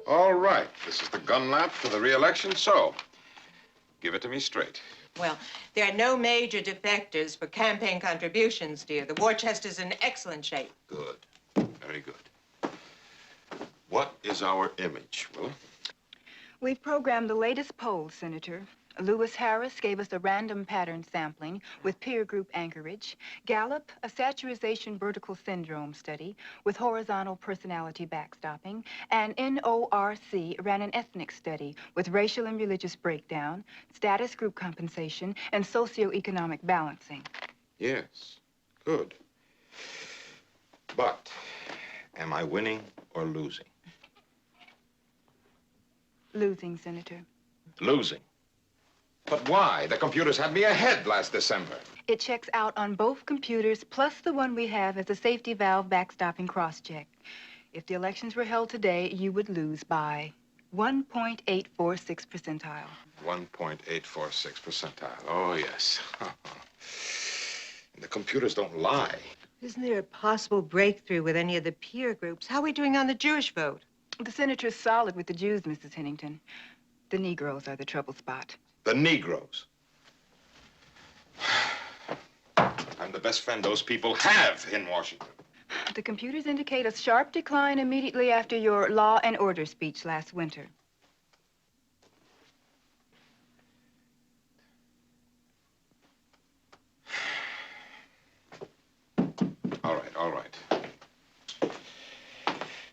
All right, this is the gun lap for the re-election, so give it to me straight. Well, there are no major defectors for campaign contributions, dear. The war chest is in excellent shape. Good, very good. What is our image, Willa? We've programmed the latest polls, Senator. Lewis Harris gave us a random pattern sampling with peer group anchorage. Gallup, a saturation vertical syndrome study with horizontal personality backstopping. And NORC ran an ethnic study with racial and religious breakdown, status group compensation, and socioeconomic balancing. Yes, good. But am I winning or losing? Losing, Senator. Losing. But why? The computers had me ahead last December. It checks out on both computers, plus the one we have as a safety valve backstopping cross-check. If the elections were held today, you would lose by 1.846 percentile. 1.846 percentile. Oh, yes. The computers don't lie. Isn't there a possible breakthrough with any of the peer groups? How are we doing on the Jewish vote? The senator's solid with the Jews, Mrs. Hennington. The Negroes are the trouble spot. The Negroes. I'm the best friend those people have in Washington. The computers indicate a sharp decline immediately after your law and order speech last winter. All right, all right.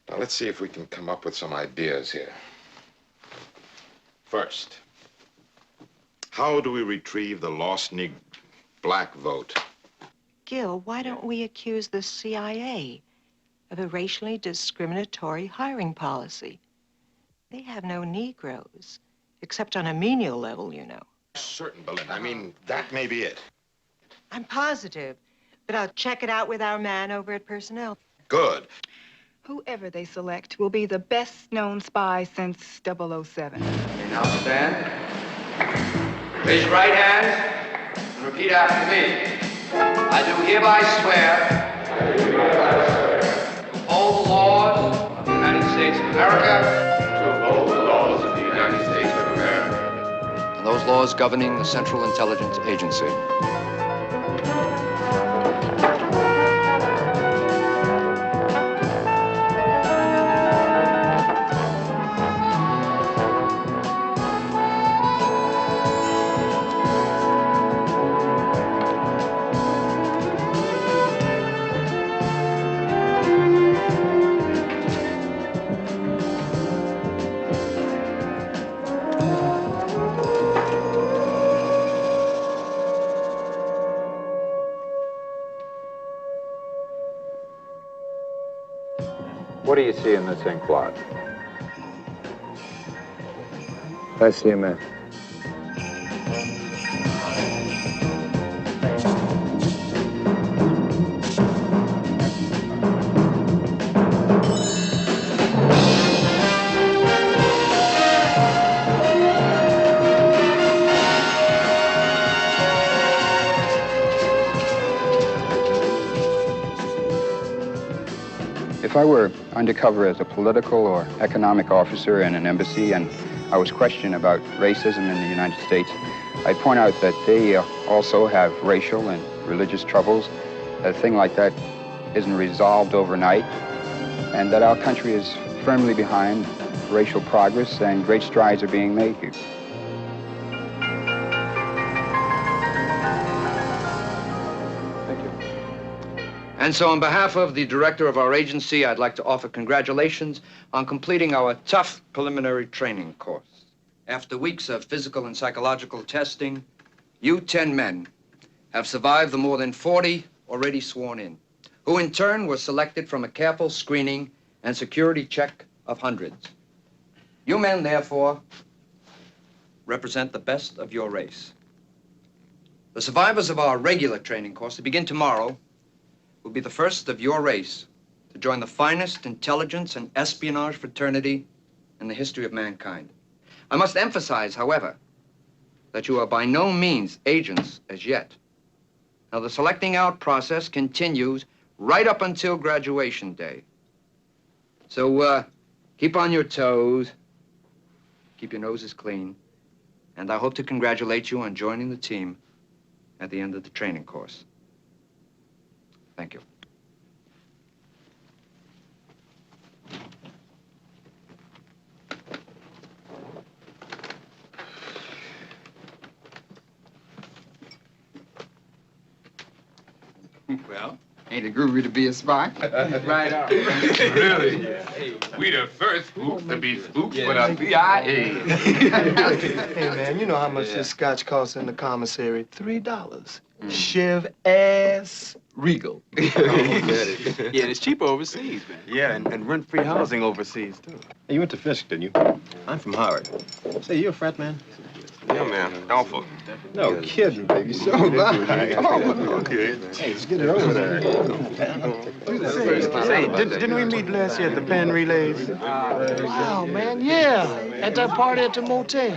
Now, let's see if we can come up with some ideas here. First, how do we retrieve the lost black vote? Gil, why don't we accuse the CIA of a racially discriminatory hiring policy? They have no Negroes, except on a menial level, you know. Certain, Belinda. I mean, that may be it. I'm positive, but I'll check it out with our man over at Personnel. Good. Whoever they select will be the best-known spy since 007. Okay, now stand. Raise your right hand and repeat after me. I do hereby swear to uphold the laws of the United States of America. To uphold the laws of the United States of America. And those laws governing the Central Intelligence Agency. What do you see in this ink blot? I see a map. If I were undercover as a political or economic officer in an embassy and I was questioned about racism in the United States, I'd point out that they also have racial and religious troubles. A thing like that isn't resolved overnight, and that our country is firmly behind racial progress and great strides are being made here. And so on behalf of the director of our agency, I'd like to offer congratulations on completing our tough preliminary training course. After weeks of physical and psychological testing, you 10 men have survived the more than 40 already sworn in, who in turn were selected from a careful screening and security check of hundreds. You men, therefore, represent the best of your race. The survivors of our regular training course to begin tomorrow will be the first of your race to join the finest intelligence and espionage fraternity in the history of mankind. I must emphasize, however, that you are by no means agents as yet. Now, the selecting out process continues right up until graduation day. So, keep on your toes, keep your noses clean, and I hope to congratulate you on joining the team at the end of the training course. Thank you. Well, Ain't it groovy to be a spy? right on. Really? Hey, we the first spooks to be spooks for the CIA. Hey, man, you know how much this scotch costs in the commissary? $3. Chev ass Regal. Yeah, it's cheaper overseas, man. Yeah, and rent-free housing overseas, too. Hey, you went to Fisk, didn't you? I'm from Howard. Say, you a frat man? Yeah, man. Awful. No kidding, baby. So am I. Oh, okay. Hey, let's get it over there. Say, didn't we meet last year at the pen relays? Wow, man, yeah. At that party at the motel.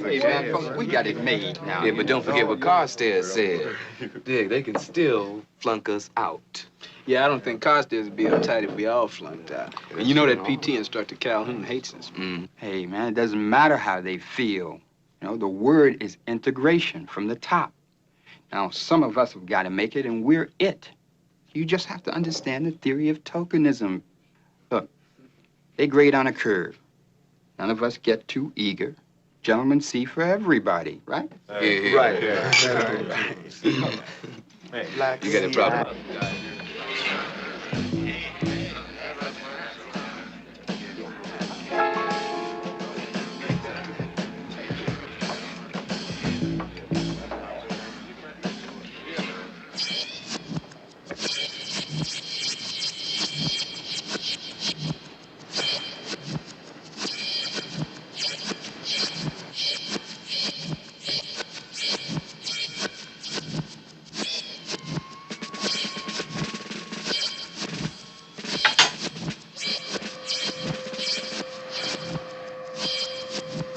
Hey, man, we got it made now. Yeah, but don't forget what Carstairs said. Dig, they can still flunk us out. Yeah, I don't think Carstairs would be uptight if we all flunked out. And you know that PT instructor Calhoun hates us. Hey, man, it doesn't matter how they feel. You know, the word is integration from the top. Now, some of us have got to make it, and we're it. You just have to understand the theory of tokenism. Look, they grade on a curve. None of us get too eager. Gentlemen see for everybody, right? Yeah. Right. Hey, You got a problem.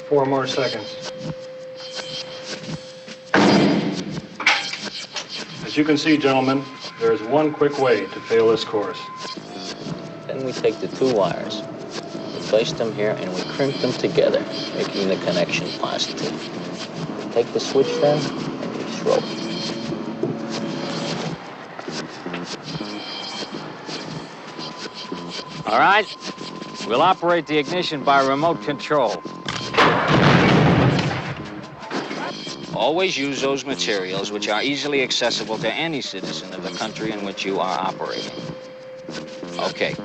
Four more seconds. As you can see, gentlemen, there is one quick way to fail this course. Then we take the two wires, we place them here, and we crimp them together, making the connection positive. Take the switch then, and we throw. All right, we'll operate the ignition by remote control. Always use those materials which are easily accessible to any citizen of the country in which you are operating. Okay.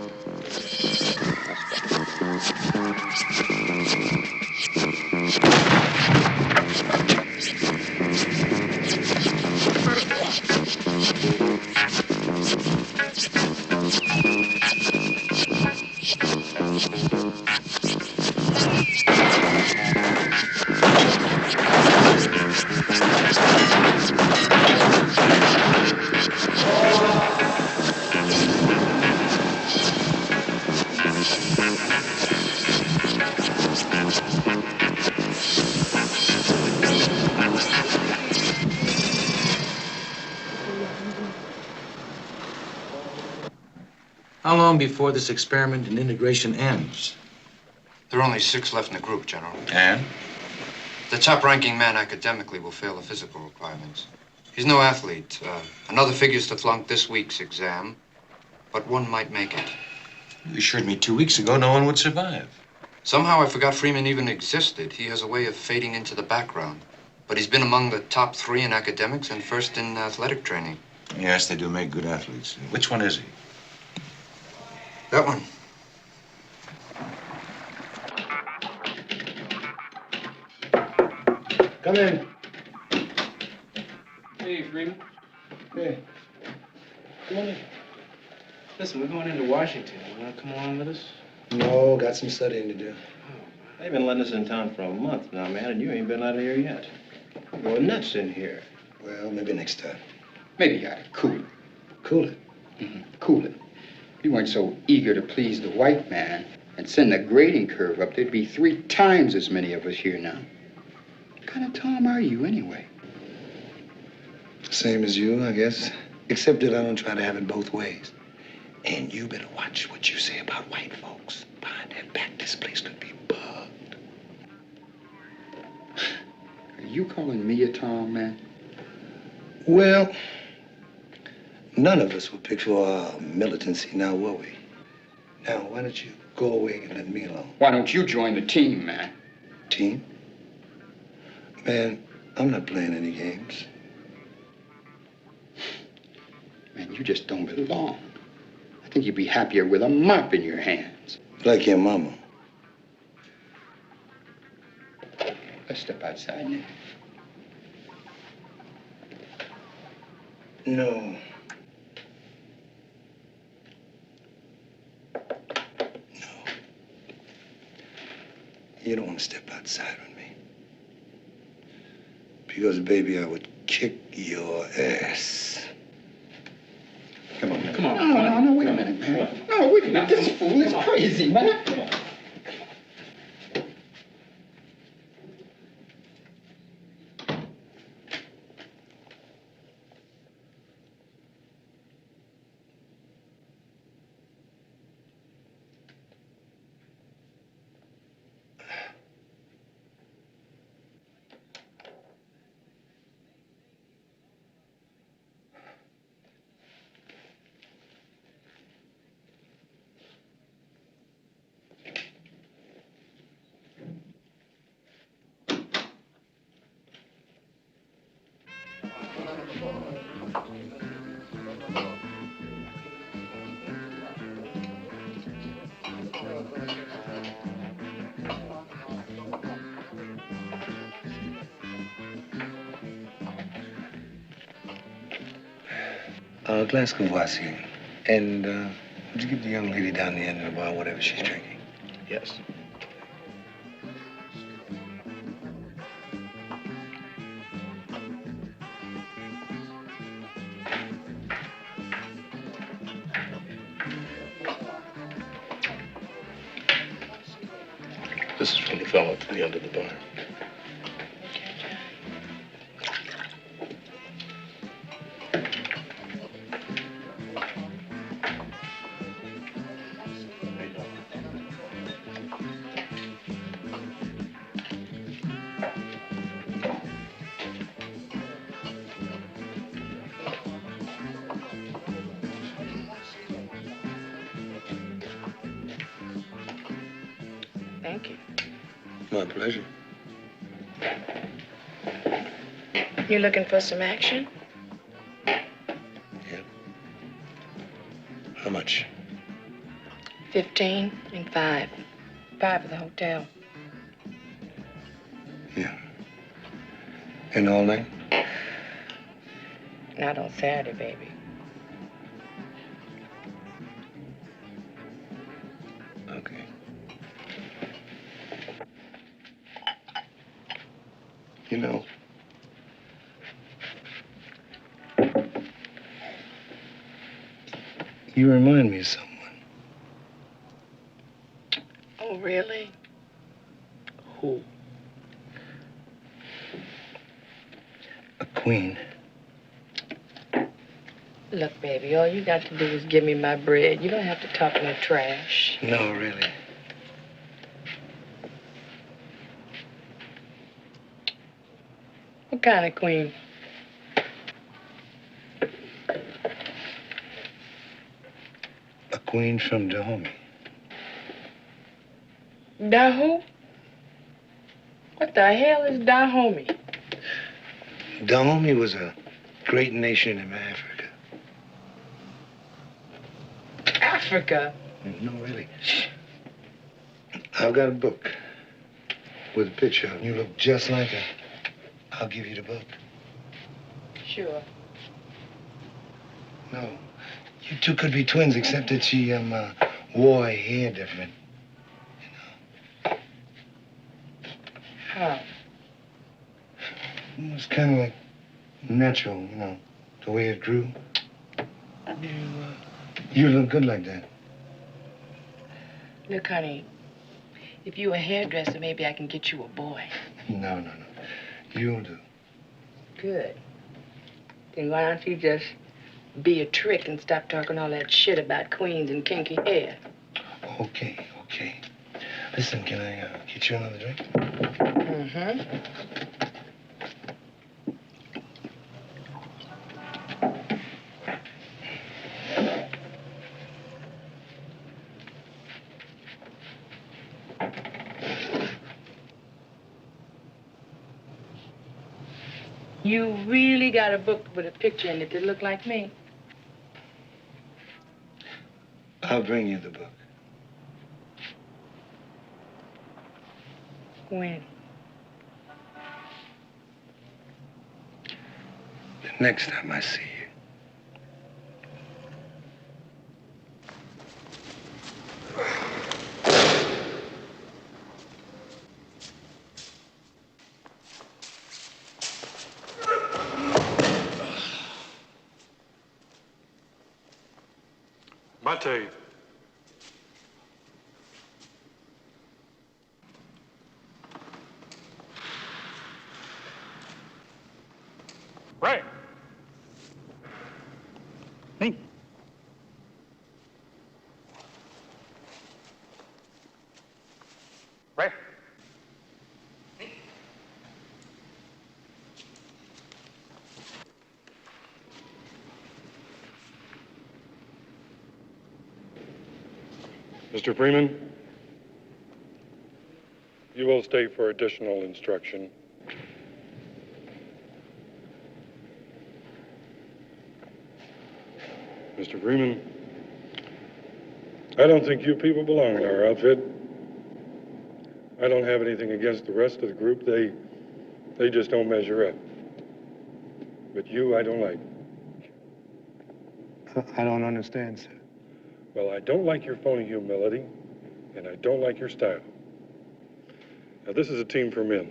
How long before this experiment in integration ends? There are only 6 left in the group, General. And? The top-ranking man academically will fail the physical requirements. He's no athlete. Another figures to flunk this week's exam, but one might make it. You assured me 2 weeks ago no one would survive. Somehow I forgot Freeman even existed. He has a way of fading into the background. But he's been among the top 3 in academics and first in athletic training. Yes, they do make good athletes. Which one is he? That one. Come in. Hey, Freeman. Hey. Come on in. Listen, we're going into Washington. You want to come along with us? No, got some studying to do. They've been letting us in town for a month now, man, and you ain't been out of here yet. You're nuts in here. Well, maybe next time. Maybe you ought to cool it. Cool it. Cool it. If you weren't so eager to please the white man and send the grading curve up, there'd be 3 times as many of us here now. What kind of Tom are you, anyway? Same as you, I guess. Except that I don't try to have it both ways. And you better watch what you say about white folks. Behind their back, this place could be bugged. Are you calling me a Tom, man? Well, none of us were picked for our militancy, now were we? Now, why don't you go away and let me alone? Why don't you join the team, man? Team? Man, I'm not playing any games. Man, you just don't belong. I think you'd be happier with a mop in your hands. Like your mama. Let's step outside now. No. You don't want to step outside with me. Because, baby, I would kick your ass. Come on. No, wait a minute, man. No, wait a minute. This fool is crazy, man. Come on. A glass of Kvassier. And, would you give the young lady down the end of the bar whatever she's drinking? Yes. This is from the fellow to the end of the bar. Thank you. My pleasure. You looking for some action? How much? 15 and 5. 5 for the hotel. Yeah. And all night? Not on Saturday, baby. Okay. You know, you remind me of someone. Oh, really? Who? A queen. Look, baby, all you got to do is give me my bread. You don't have to talk no trash. No, really. What kind of queen? A queen from Dahomey. Dahoo? What the hell is Dahomey? Dahomey was a great nation in Africa. Africa? No, really. I've got a book with a picture of you. You look just like her. I'll give you the book. Sure. No. You two could be twins, except that she, wore her hair different. How? It's kind of like natural, the way it grew. You look good like that. Look, honey, if you a hairdresser, maybe I can get you a boy. No. You'll do. Good. Then why don't you just be a trick and stop talking all that shit about queens and kinky hair? Okay. Listen, can I get you another drink? Mm-hmm. You really got a book with a picture in it that look like me? I'll bring you the book. When? The next time I see you. Mate. Right. Hey. Right. Mr. Freeman, you will stay for additional instruction. Mr. Freeman, I don't think you people belong in our outfit. I don't have anything against the rest of the group. They just don't measure up. But you, I don't like. I don't understand, sir. Well, I don't like your phony humility, and I don't like your style. Now, this is a team for men,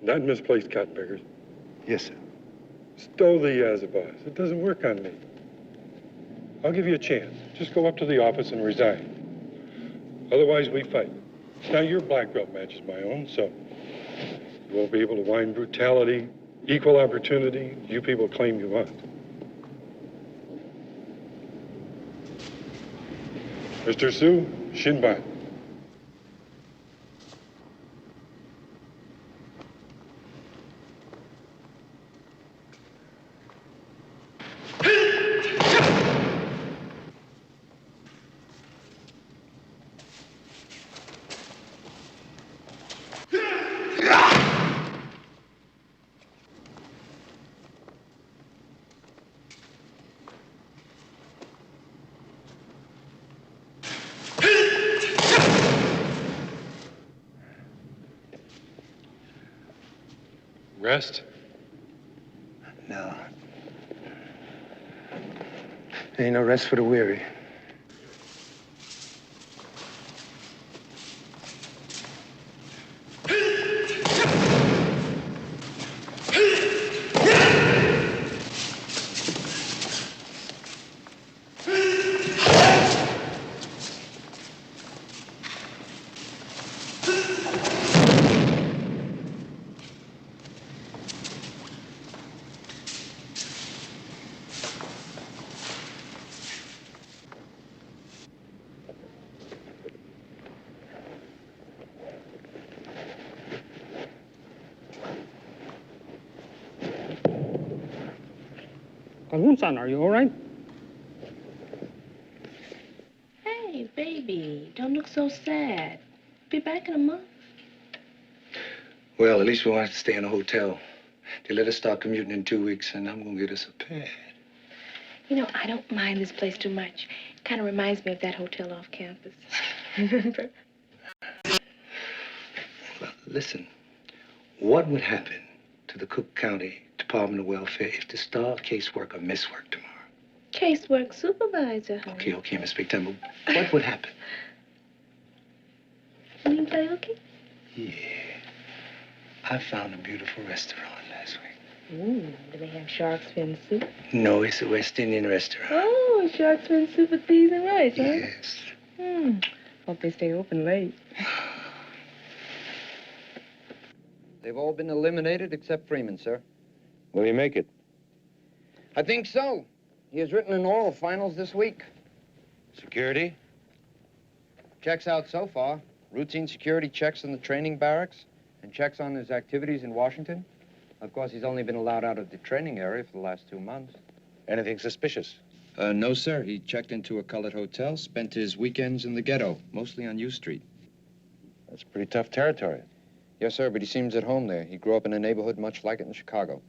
not misplaced cotton pickers. Yes, sir. Stow the as a boss. It doesn't work on me. I'll give you a chance. Just go up to the office and resign. Otherwise, we fight. Now, your black belt matches my own, so you won't be able to whine brutality, equal opportunity you people claim you want. Mr. Sue, Shinban. Rest? No. Ain't no rest for the weary. Kalun-san, are you all right? Hey, baby, don't look so sad. Be back in a month. Well, at least we won't have to stay in a hotel. They let us start commuting in 2 weeks, and I'm gonna get us a pad. You know, I don't mind this place too much. Kind of reminds me of that hotel off campus. Well, listen, what would happen to the Cook County Department of Welfare if the star caseworker misworked tomorrow? Casework supervisor, huh? Okay, Miss Big Temple. What would happen? You mean play hooky? Yeah. I found a beautiful restaurant last week. Ooh, do they have shark's fin soup? No, it's a West Indian restaurant. Oh, shark's fin soup with peas and rice, huh? Yes. Hope they stay open late. They've all been eliminated except Freeman, sir. Will he make it? I think so. He has written an oral finals this week. Security? Checks out so far. Routine security checks in the training barracks and checks on his activities in Washington. Of course, he's only been allowed out of the training area for the last 2 months. Anything suspicious? No, sir. He checked into a colored hotel, spent his weekends in the ghetto, mostly on U Street. That's pretty tough territory. Yes, sir, but he seems at home there. He grew up in a neighborhood much like it in Chicago.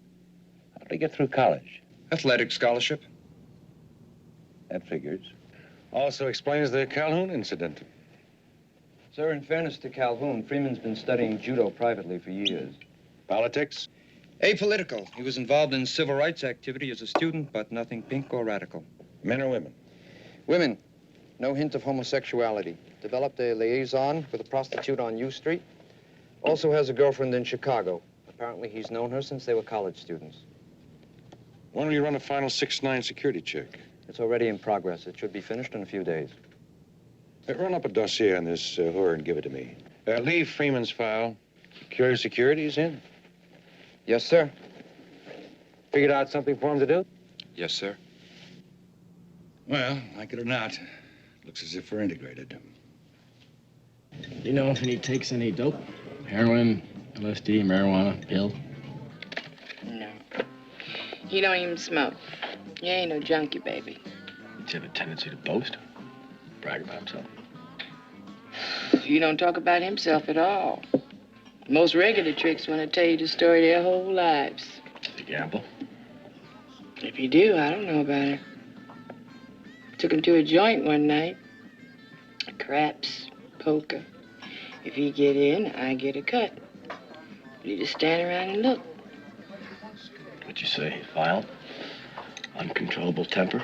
How did he get through college? Athletic scholarship. That figures. Also explains the Calhoun incident. Sir, in fairness to Calhoun, Freeman's been studying judo privately for years. Politics? Apolitical. He was involved in civil rights activity as a student, but nothing pink or radical. Men or women? Women. No hint of homosexuality. Developed a liaison with a prostitute on U Street. Also has a girlfriend in Chicago. Apparently he's known her since they were college students. When will you run a final 6'9" security check? It's already in progress. It should be finished in a few days. Run up a dossier on this whore and give it to me. Leave Freeman's file. Curious Security's in. Yes, sir. Figured out something for him to do? Yes, sir. Well, like it or not, looks as if we're integrated. You know if he takes any dope? Heroin, LSD, marijuana, pill? No. He don't even smoke. He ain't no junkie, baby. Does he have a tendency to boast? Brag about himself? He don't talk about himself at all. Most regular tricks want to tell you the story of their whole lives. Does he gamble? If he do, I don't know about it. Took him to a joint one night. Craps, poker. If he get in, I get a cut. You just stand around and look. What'd you say? Violent? Uncontrollable temper?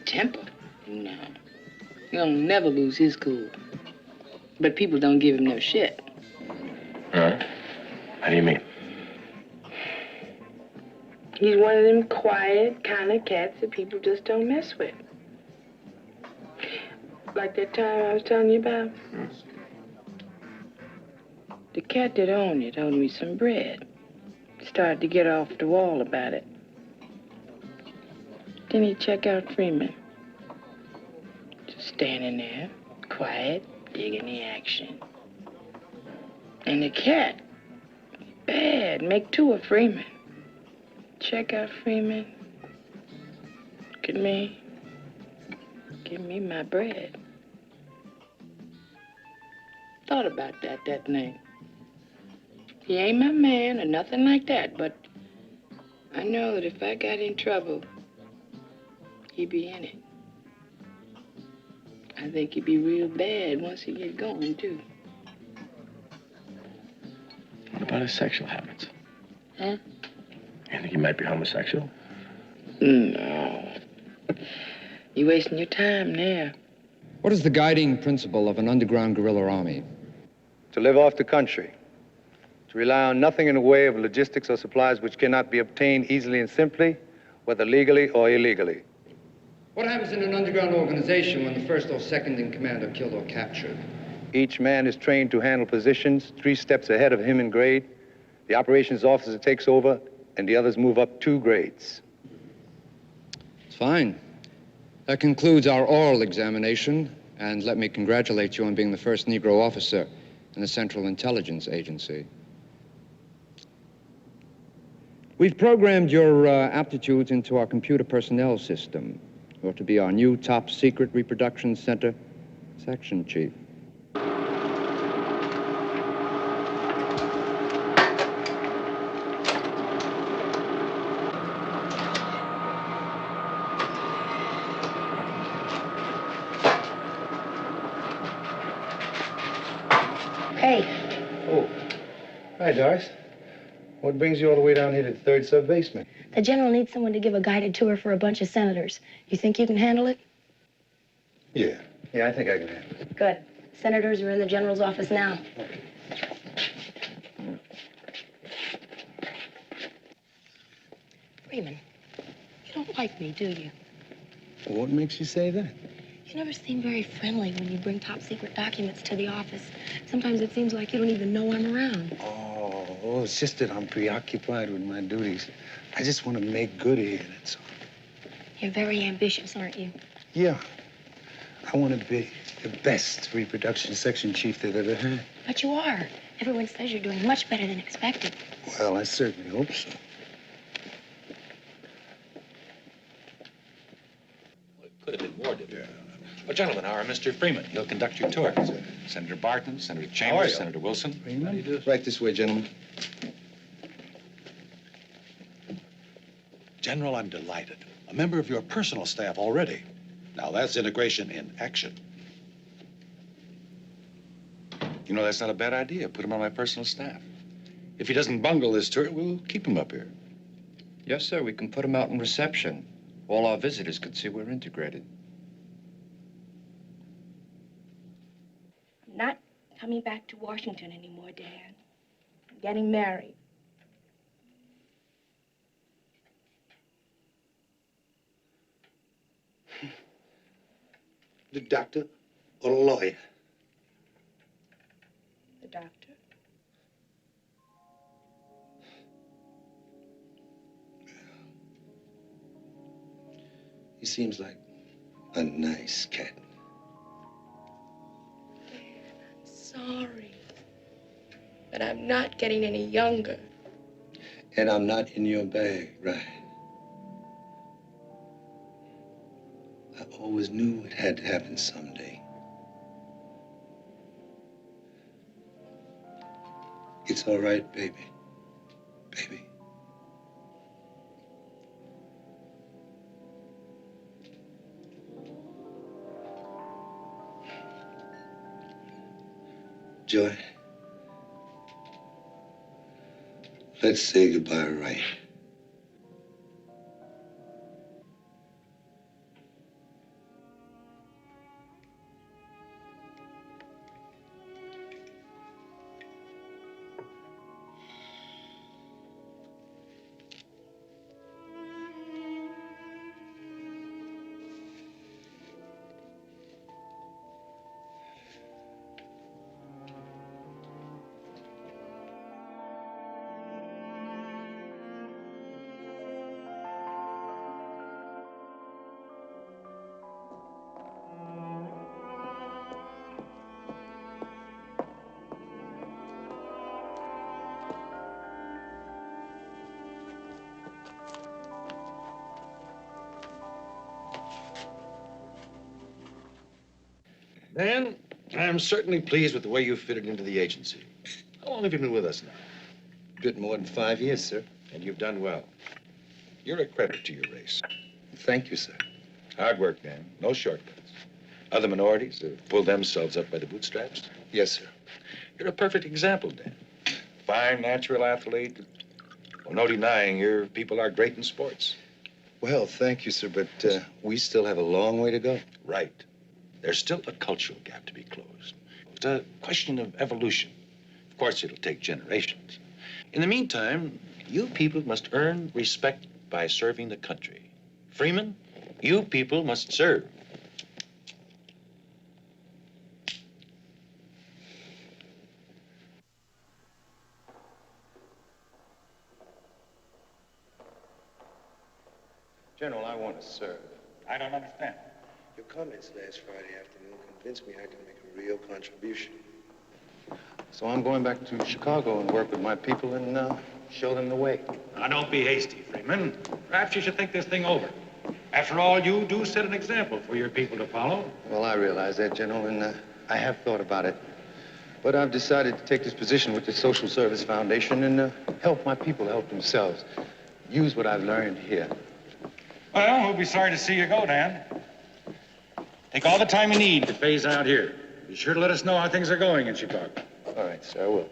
Temper? No. He'll never lose his cool. But people don't give him no shit. Huh? How do you mean? He's one of them quiet kind of cats that people just don't mess with. Like that time I was telling you about. The cat that owned it owed me some bread. Started to get off the wall about it. Then he checked out Freeman. Just standing there, quiet, digging the action. And the cat, bad, make two of Freeman. Check out Freeman. Look at me. Give me my bread. Thought about that night. He ain't my man or nothing like that, but I know that if I got in trouble, he'd be in it. I think he'd be real bad once he get going, too. What about his sexual habits? Huh? You think he might be homosexual? No. You wasting your time there. What is the guiding principle of an underground guerrilla army? To live off the country. To rely on nothing in the way of logistics or supplies which cannot be obtained easily and simply, whether legally or illegally. What happens in an underground organization when the first or second in command are killed or captured? Each man is trained to handle positions 3 steps ahead of him in grade. The operations officer takes over, and the others move up 2 grades. It's fine. That concludes our oral examination, and let me congratulate you on being the first Negro officer in the Central Intelligence Agency. We've programmed your aptitudes into our computer personnel system. You're to be our new top secret reproduction center section chief. Hey, Oh. Hi, Doris. What brings you all the way down here to the 3rd sub-basement? The general needs someone to give a guided tour for a bunch of senators. You think you can handle it? Yeah, I think I can handle it. Good. Senators are in the general's office now. Freeman, you don't like me, do you? What makes you say that? You never seem very friendly when you bring top secret documents to the office. Sometimes it seems like you don't even know I'm around. Oh, it's just that I'm preoccupied with my duties. I just want to make good here, that's all. You're very ambitious, aren't you? Yeah. I want to be the best reproduction section chief they've ever had. But you are. Everyone says you're doing much better than expected. Well, I certainly hope so. Could have been more, didn't it? Well, gentlemen, our Mr. Freeman. He'll conduct your tour. Senator Barton, Senator Chambers, Senator Wilson. Freeman? Right this way, gentlemen. General, I'm delighted. A member of your personal staff already. Now, that's integration in action. You know, that's not a bad idea. Put him on my personal staff. If he doesn't bungle this tour, we'll keep him up here. Yes, sir. We can put him out in reception. All our visitors can see we're integrated. I'm not coming back to Washington anymore, Dan. I'm getting married. The doctor or a lawyer? The doctor. He seems like a nice cat. Sorry. But I'm not getting any younger. And I'm not in your bag, right? I always knew it had to happen someday. It's all right, baby. Baby. Joy, let's say goodbye right. Dan, I'm certainly pleased with the way you fitted into the agency. How long have you been with us now? A bit more than 5 years, sir. And you've done well. You're a credit to your race. Thank you, sir. Hard work, Dan. No shortcuts. Other minorities have pulled themselves up by the bootstraps. Yes, sir. You're a perfect example, Dan. Fine, natural athlete. Well, no denying your people are great in sports. Well, thank you, sir, but we still have a long way to go. Right. There's still a cultural gap to be closed. It's a question of evolution. Of course, it'll take generations. In the meantime, you people must earn respect by serving the country. Freeman, you people must serve. General, I want to serve. I don't understand. Your comments last Friday afternoon convinced me I can make a real contribution. So I'm going back to Chicago and work with my people and show them the way. Now, don't be hasty, Freeman. Perhaps you should think this thing over. After all, you do set an example for your people to follow. Well, I realize that, General, and I have thought about it. But I've decided to take this position with the Social Service Foundation and help my people help themselves. Use what I've learned here. Well, we'll be sorry to see you go, Dan. Take all the time you need to phase out here. Be sure to let us know how things are going in Chicago. All right, sir, I will.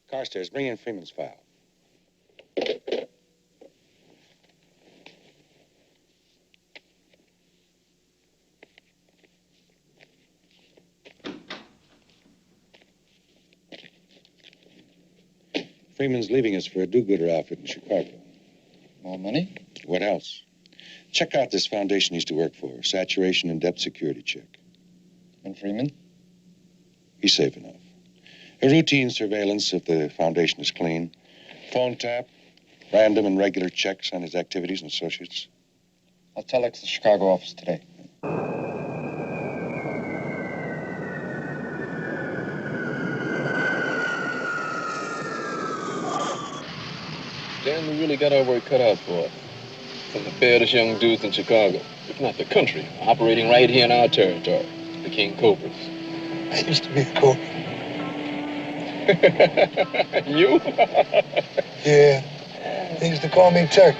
Carstairs, bring in Freeman's file. Freeman's leaving us for a do-gooder outfit in Chicago. More money? What else? Check out this foundation he used to work for. Saturation and depth security check. And Freeman? He's safe enough. A routine surveillance if the foundation is clean. Phone tap. Random and regular checks on his activities and associates. I'll telex the Chicago office today. Dan, we really got our work cut out for us. Some of the baddest young dudes in Chicago, if not the country, operating right here in our territory, the King Cobras. I used to be a cobra. You? Yeah. They used to call me Turk.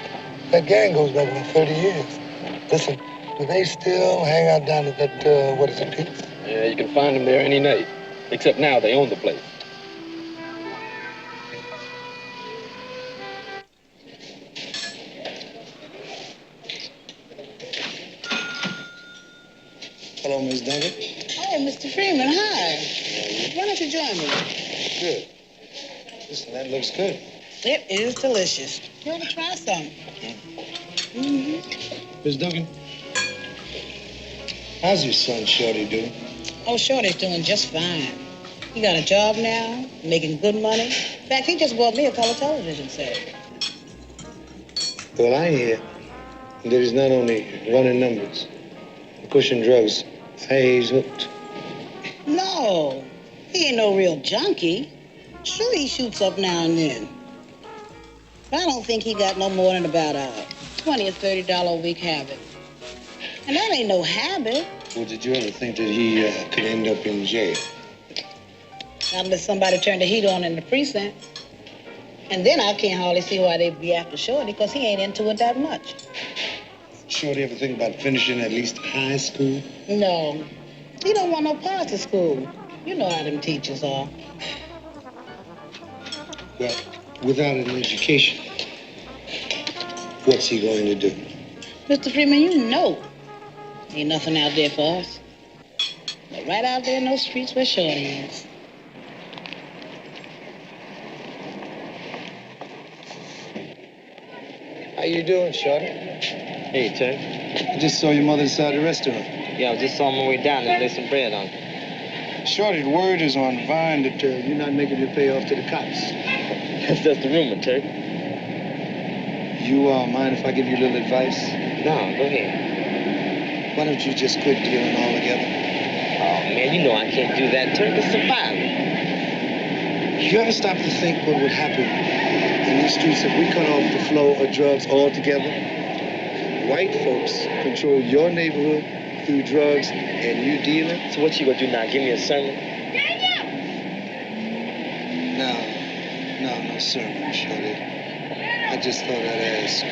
That gang goes back about 30 years. Listen, do they still hang out down at that, what is it, Pete? Yeah, you can find them there any night. Except now they own the place. Hello, Miss Duncan. Oh, Mr. Freeman, hi. Why don't you join me? Good. Listen, that looks good. It is delicious. You want to try some? Miss Duncan, how's your son, Shorty, doing? Oh, Shorty's doing just fine. He got a job now, making good money. In fact, he just bought me a color television set. Well, I hear that he's not only running numbers, pushing drugs. He's hooked. No, he ain't no real junkie. Sure, he shoots up now and then. But I don't think he got no more than about a $20 or $30 a week habit. And that ain't no habit. Well, did you ever think that he could end up in jail? Not unless somebody turned the heat on in the precinct. And then I can't hardly see why they'd be after Shorty, because he ain't into it that much. Shorty ever think about finishing at least high school? No, he don't want no parts of school. You know how them teachers are. Well, without an education, what's he going to do? Mr. Freeman, you know ain't nothing out there for us. But right out there in those streets where Shorty is. How you doing, Shorty? Hey, Turk. I just saw your mother inside the restaurant. Yeah, I was just on my way down to lay some bread on. Shorty, the word is on Vine that you're not making your payoff to the cops. That's just the rumor, Turk. You mind if I give you a little advice? No, go ahead. Why don't you just quit dealing altogether? Oh, man, you know I can't do that, Turk. It's survival. You ever stop to think what would happen in these streets if we cut off the flow of drugs altogether? White folks control your neighborhood through drugs and you dealing. So what you gonna do now? Give me a sermon? No sermon, Shorty. I just thought I'd ask.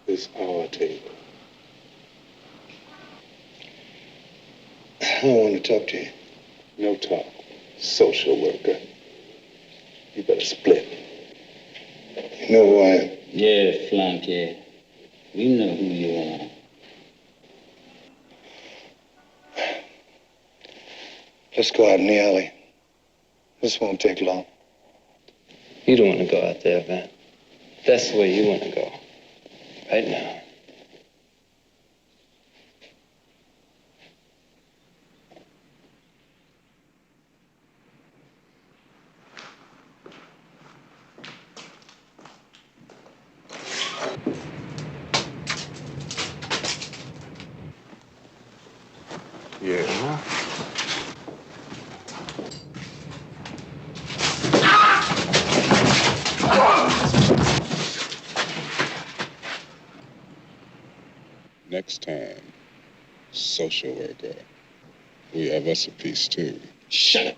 This our table. I don't want to talk to you. No talk. Social worker. You better split. You know who I am? Yeah, Flunky. We know who you are. Let's go out in the alley. This won't take long. You don't want to go out there, Van. That's the way you want to go. Right now. Yeah. Next time, social worker, we have us a piece too. Shut up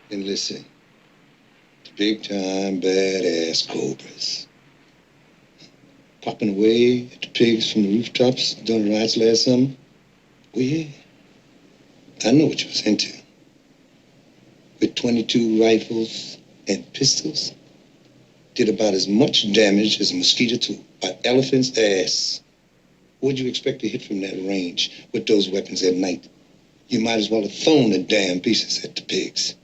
and listen. The big time badass cobras. Popping away at the pigs from the rooftops during the riots last summer. Oh, yeah. I know what you was into. With 22 rifles and pistols, did about as much damage as a mosquito to an elephant's ass. What'd you expect to hit from that range with those weapons at night? You might as well have thrown the damn pieces at the pigs.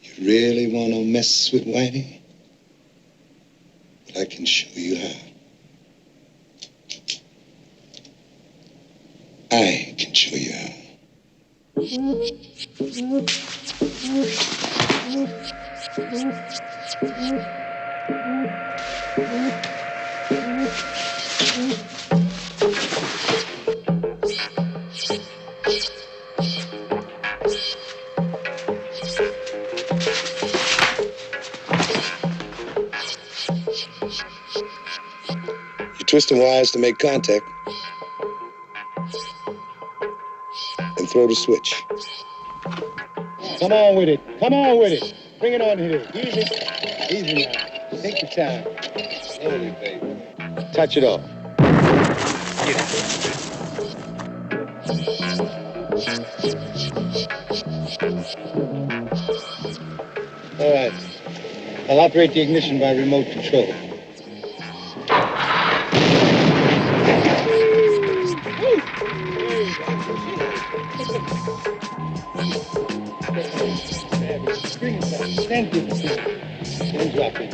You really want to mess with Whitey? But I can show you how. I can show you how. You twist the wires to make contact and throw the switch. Come on with it. Come on with it. Bring it on here. Easy. Easy now. Take your time. Slowly, baby. Touch it off. Get it. All right. I'll operate the ignition by remote control. Stand good. Then drop it.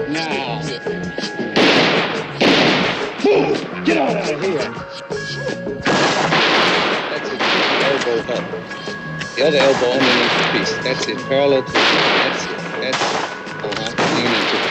Now. Move! Get on out of here. That's it. Elbow up. The other elbow underneath the piece. That's it. Parallel to it. That's it. That's it. Lean into it.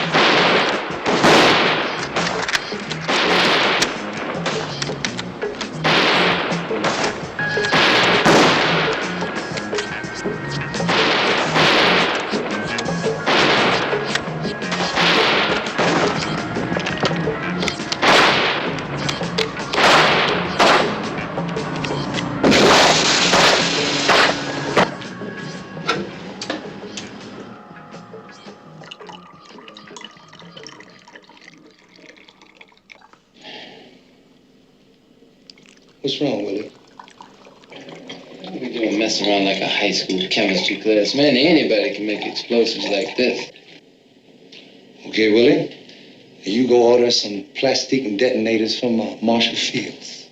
What's wrong, Willie? We don't mess around like a high school chemistry class. Man, anybody can make explosives like this. Okay, Willie. You go order some plastic and detonators from Marshall Fields.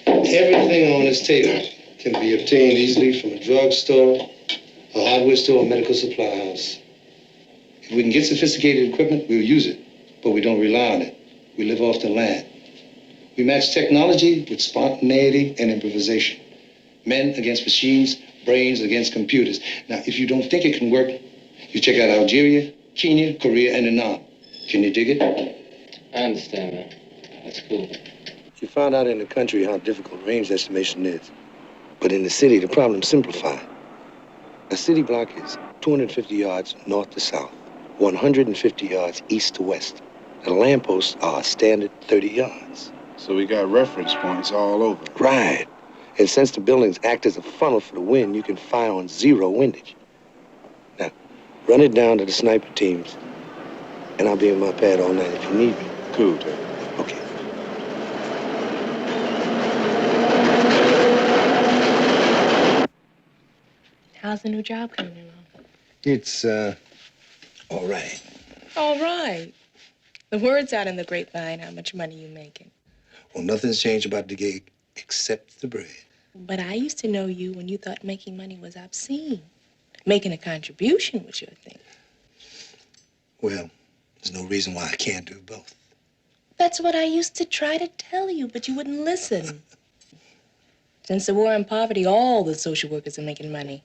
Everything on this table can be obtained easily from a drugstore, a hardware store, or medical supply house. If we can get sophisticated equipment, we'll use it, but we don't rely on it. We live off the land. We match technology with spontaneity and improvisation. Men against machines, brains against computers. Now, if you don't think it can work, you check out Algeria, Kenya, Korea, and Vietnam. Can you dig it? I understand, man. That's cool. You found out in the country how difficult range estimation is. But in the city, the problem's simplified. A city block is 250 yards north to south, 150 yards east to west. The lampposts are a standard 30 yards. So we got reference points all over. Right. And since the buildings act as a funnel for the wind, you can fire on zero windage. Now, run it down to the sniper teams, and I'll be in my pad all night if you need me. Cool, Ted. Okay. How's the new job coming along? It's, all right. All right. The word's out in the grapevine how much money you're making. Well, nothing's changed about the gig except the bread. But I used to know you when you thought making money was obscene. Making a contribution was your thing. Well, there's no reason why I can't do both. That's what I used to try to tell you, but you wouldn't listen. Since the war on poverty, all the social workers are making money.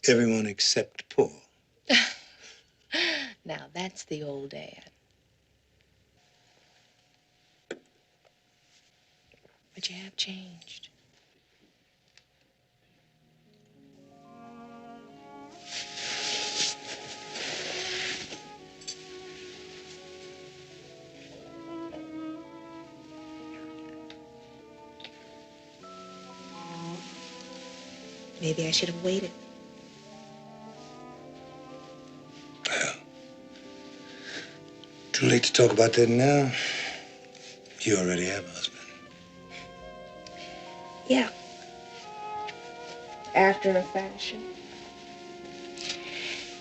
Everyone except Paul. Now, that's the old ad. But you have changed. Maybe I should have waited. Too late to talk about that now. You already have a husband. Yeah. After a fashion.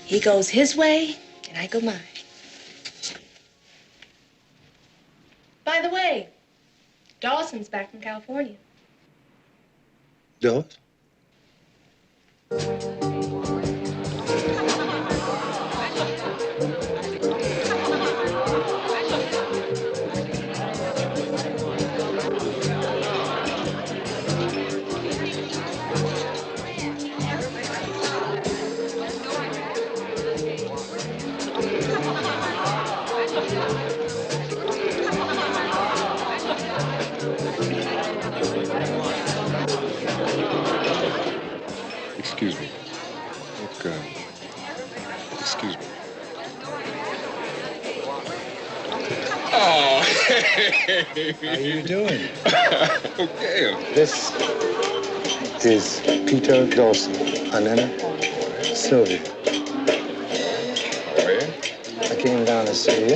He goes his way, and I go mine. By the way, Dawson's back from California. Dawes? Excuse me. Look, excuse me. Oh, How you doing? okay. This is Peter Dawson. Anena, Sylvia. Oh, yeah? I came down to see you.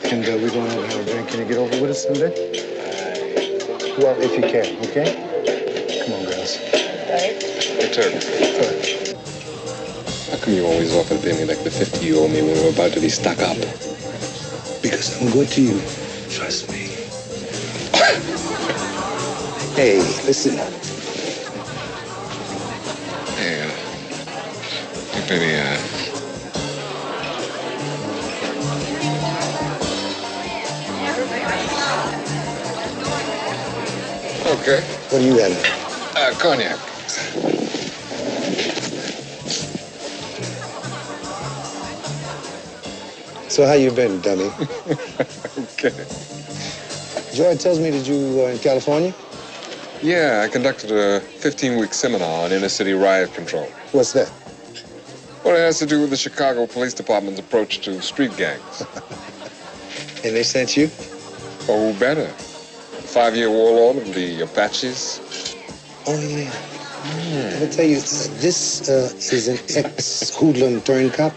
And we're going over and have a drink. Can you get over with us someday? Well, if you can, okay? Come on, girls. Hey, Turk. How come you always offer to pay me like the 50 you owe me when we're about to be stuck up? Because I'm good to you. Trust me. Hey, listen. Hey, baby, okay. What do you got? Cognac. So how you been, dummy? Okay. Joy tells me that you were in California. Yeah, I conducted a 15-week seminar on inner-city riot control. What's that? Well, it has to do with the Chicago Police Department's approach to street gangs. And they sent you? Oh, who better? The 5-year warlord of the Apaches. Oh, yeah. Let me tell you, this is an ex-hoodlum turned cop.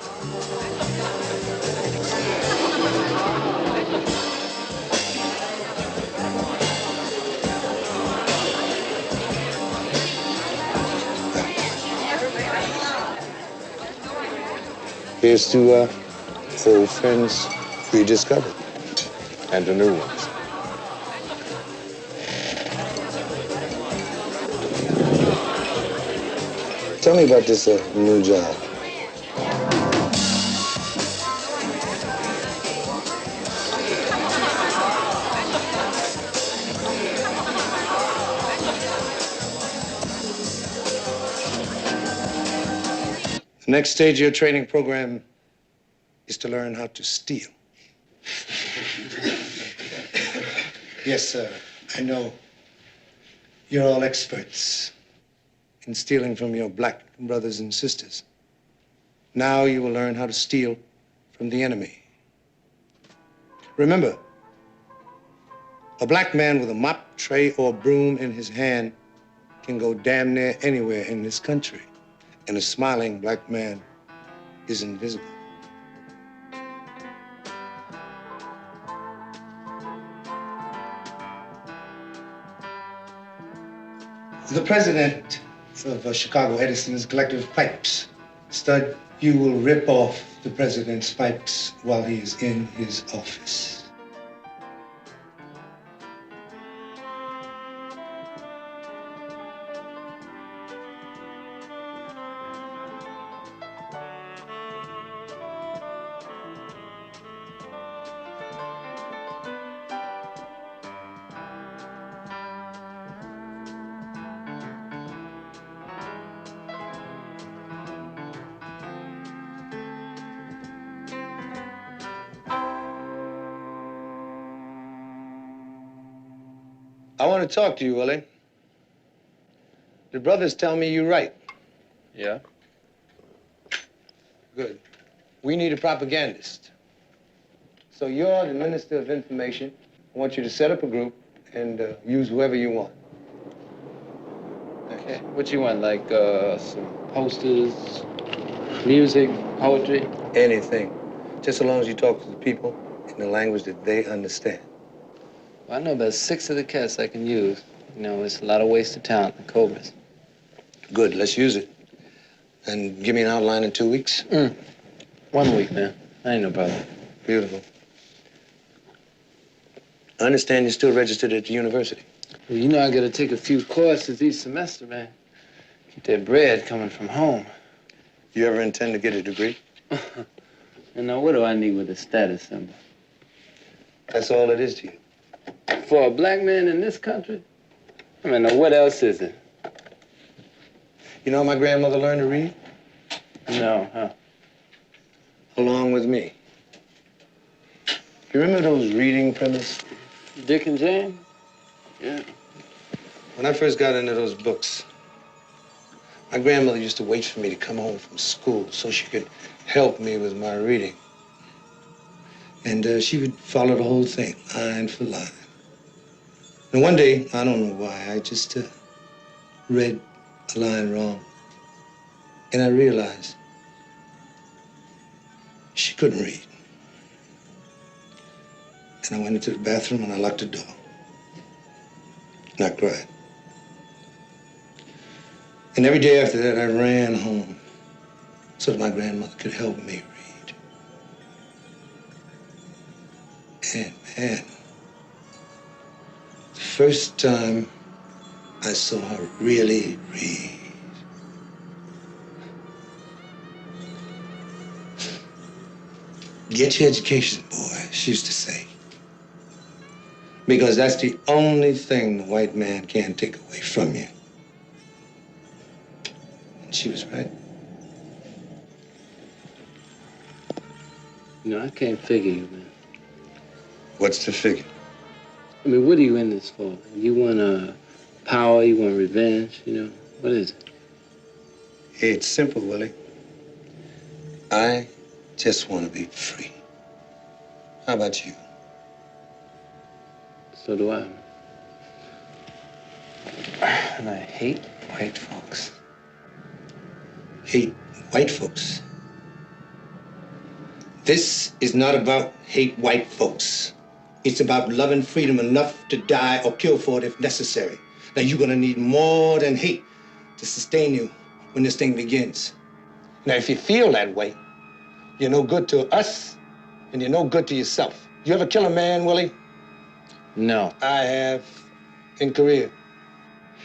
Here's to old friends rediscovered. And the new ones. Tell me about this new job. The next stage of your training program is to learn how to steal. Yes, sir. I know. You're all experts in stealing from your black brothers and sisters. Now you will learn how to steal from the enemy. Remember, a black man with a mop, tray, or broom in his hand can go damn near anywhere in this country. And a smiling black man is invisible. The president of Chicago Edison's collective pipes. Stud, you will rip off the president's pipes while he is in his office. I want to talk to you, Willie. The brothers tell me you're right. Yeah? Good. We need a propagandist. So you're the Minister of Information. I want you to set up a group and use whoever you want. Okay. What you want, like some posters, music, poetry? Anything. Just so long as you talk to the people in the language that they understand. Well, I know about 6 of the cats I can use. You know, it's a lot of wasted talent, the Cobras. Good, let's use it. And give me an outline in 2 weeks. 1 week, man. I ain't no problem. Beautiful. I understand you're still registered at the university. Well, you know I gotta take a few courses each semester, man. Keep that bread coming from home. You ever intend to get a degree? And now what do I need with a status symbol? That's all it is to you. For a black man in this country? I mean, now what else is it? You know how my grandmother learned to read? No, huh? Along with me. You remember those reading primers? Dick and Jane? Yeah. When I first got into those books, my grandmother used to wait for me to come home from school so she could help me with my reading. And she would follow the whole thing, line for line. And one day, I don't know why, I just read a line wrong. And I realized she couldn't read. And I went into the bathroom and I locked the door. And I cried. And every day after that, I ran home so that my grandmother could help me read. And man, the first time I saw her really read, get your education, boy, she used to say. Because that's the only thing the white man can take away from you. And she was right. You know, I can't figure you, man. What's the figure? I mean, what are you in this for? You want power, you want revenge, you know? What is it? It's simple, Willie. I just want to be free. How about you? So do I. And I hate white folks. Hate white folks? This is not about hate white folks. It's about loving freedom enough to die or kill for it if necessary. Now, you're gonna need more than hate to sustain you when this thing begins. Now, if you feel that way, you're no good to us, and you're no good to yourself. You ever kill a man, Willie? No. I have, in Korea.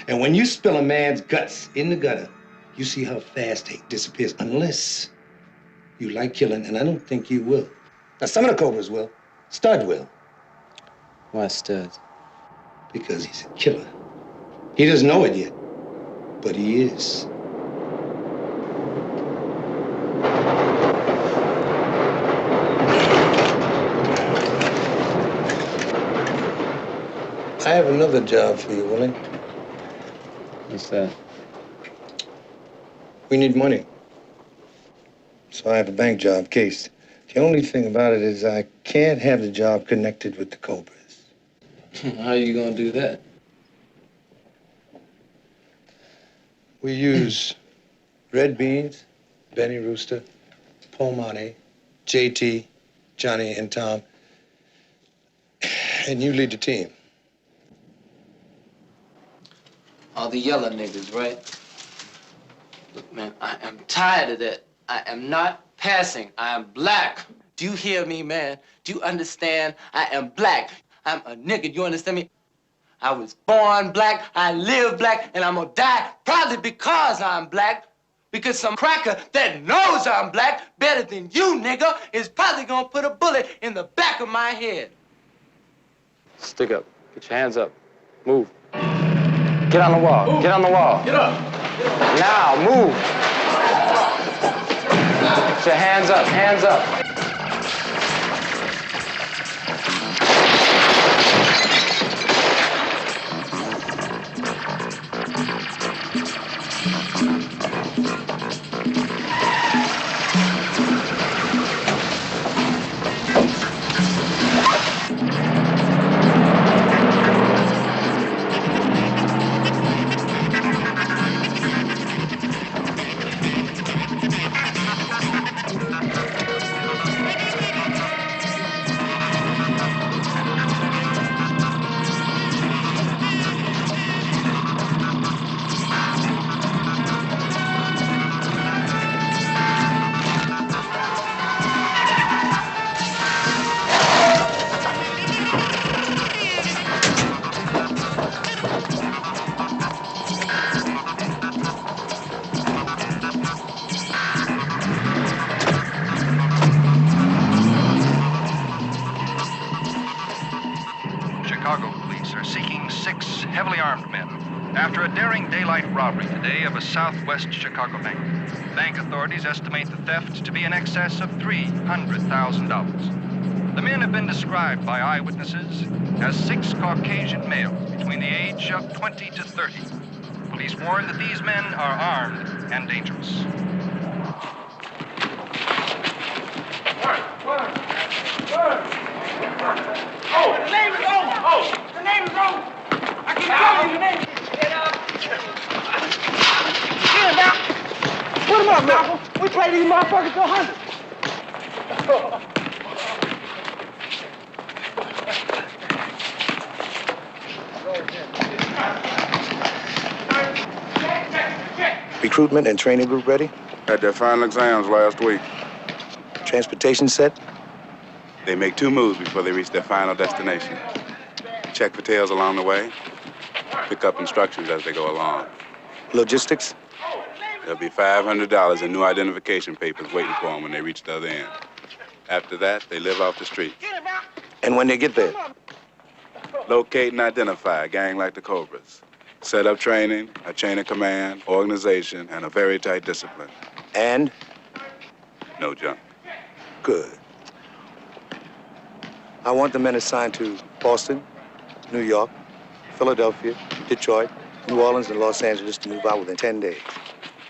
And when you spill a man's guts in the gutter, you see how fast hate disappears, unless you like killing, and I don't think you will. Now, some of the Cobras will. Stud will. Why Stud? Because he's a killer. He doesn't know it yet, but he is. I have another job for you, Willie. What's that? We need money. So I have a bank job cased. The only thing about it is I can't have the job connected with the Cobras. How are you gonna do that? We use Red Beans, Benny Rooster, Paul Monte, JT, Johnny, and Tom. And you lead the team. All the yellow niggas, right? Look, man, I am tired of that. I am not passing. I am black. Do you hear me, man? Do you understand? I am black. I'm a nigga. You understand me? I was born black, I live black, and I'm gonna die probably because I'm black. Because some cracker that knows I'm black better than you, nigga, is probably gonna put a bullet in the back of my head. Stick up. Get your hands up. Move. Get on the wall. Move. Get on the wall. Get up. Now, move. Get your hands up. Hands up. Chicago police are seeking 6 heavily armed men after a daring daylight robbery today of a southwest Chicago bank. Bank authorities estimate the theft to be in excess of $300,000. The men have been described by eyewitnesses as 6 Caucasian males between the age of 20 to 30. Police warn that these men are armed and dangerous. Oh, the name is on! Oh, the name is on! I keep telling you the name. Get up! Get him, Malcolm! Put him up, Malcolm! We play these motherfuckers to 100. Recruitment and training group ready? Had their final exams last week. Transportation set? They make 2 moves before they reach their final destination. Check for tails along the way. Pick up instructions as they go along. Logistics? There'll be $500 in new identification papers waiting for them when they reach the other end. After that, they live off the street. And when they get there? Locate and identify a gang like the Cobras. Set up training, a chain of command, organization, and a very tight discipline. And? No junk. Good. I want the men assigned to Boston, New York, Philadelphia, Detroit, New Orleans, and Los Angeles to move out within 10 days.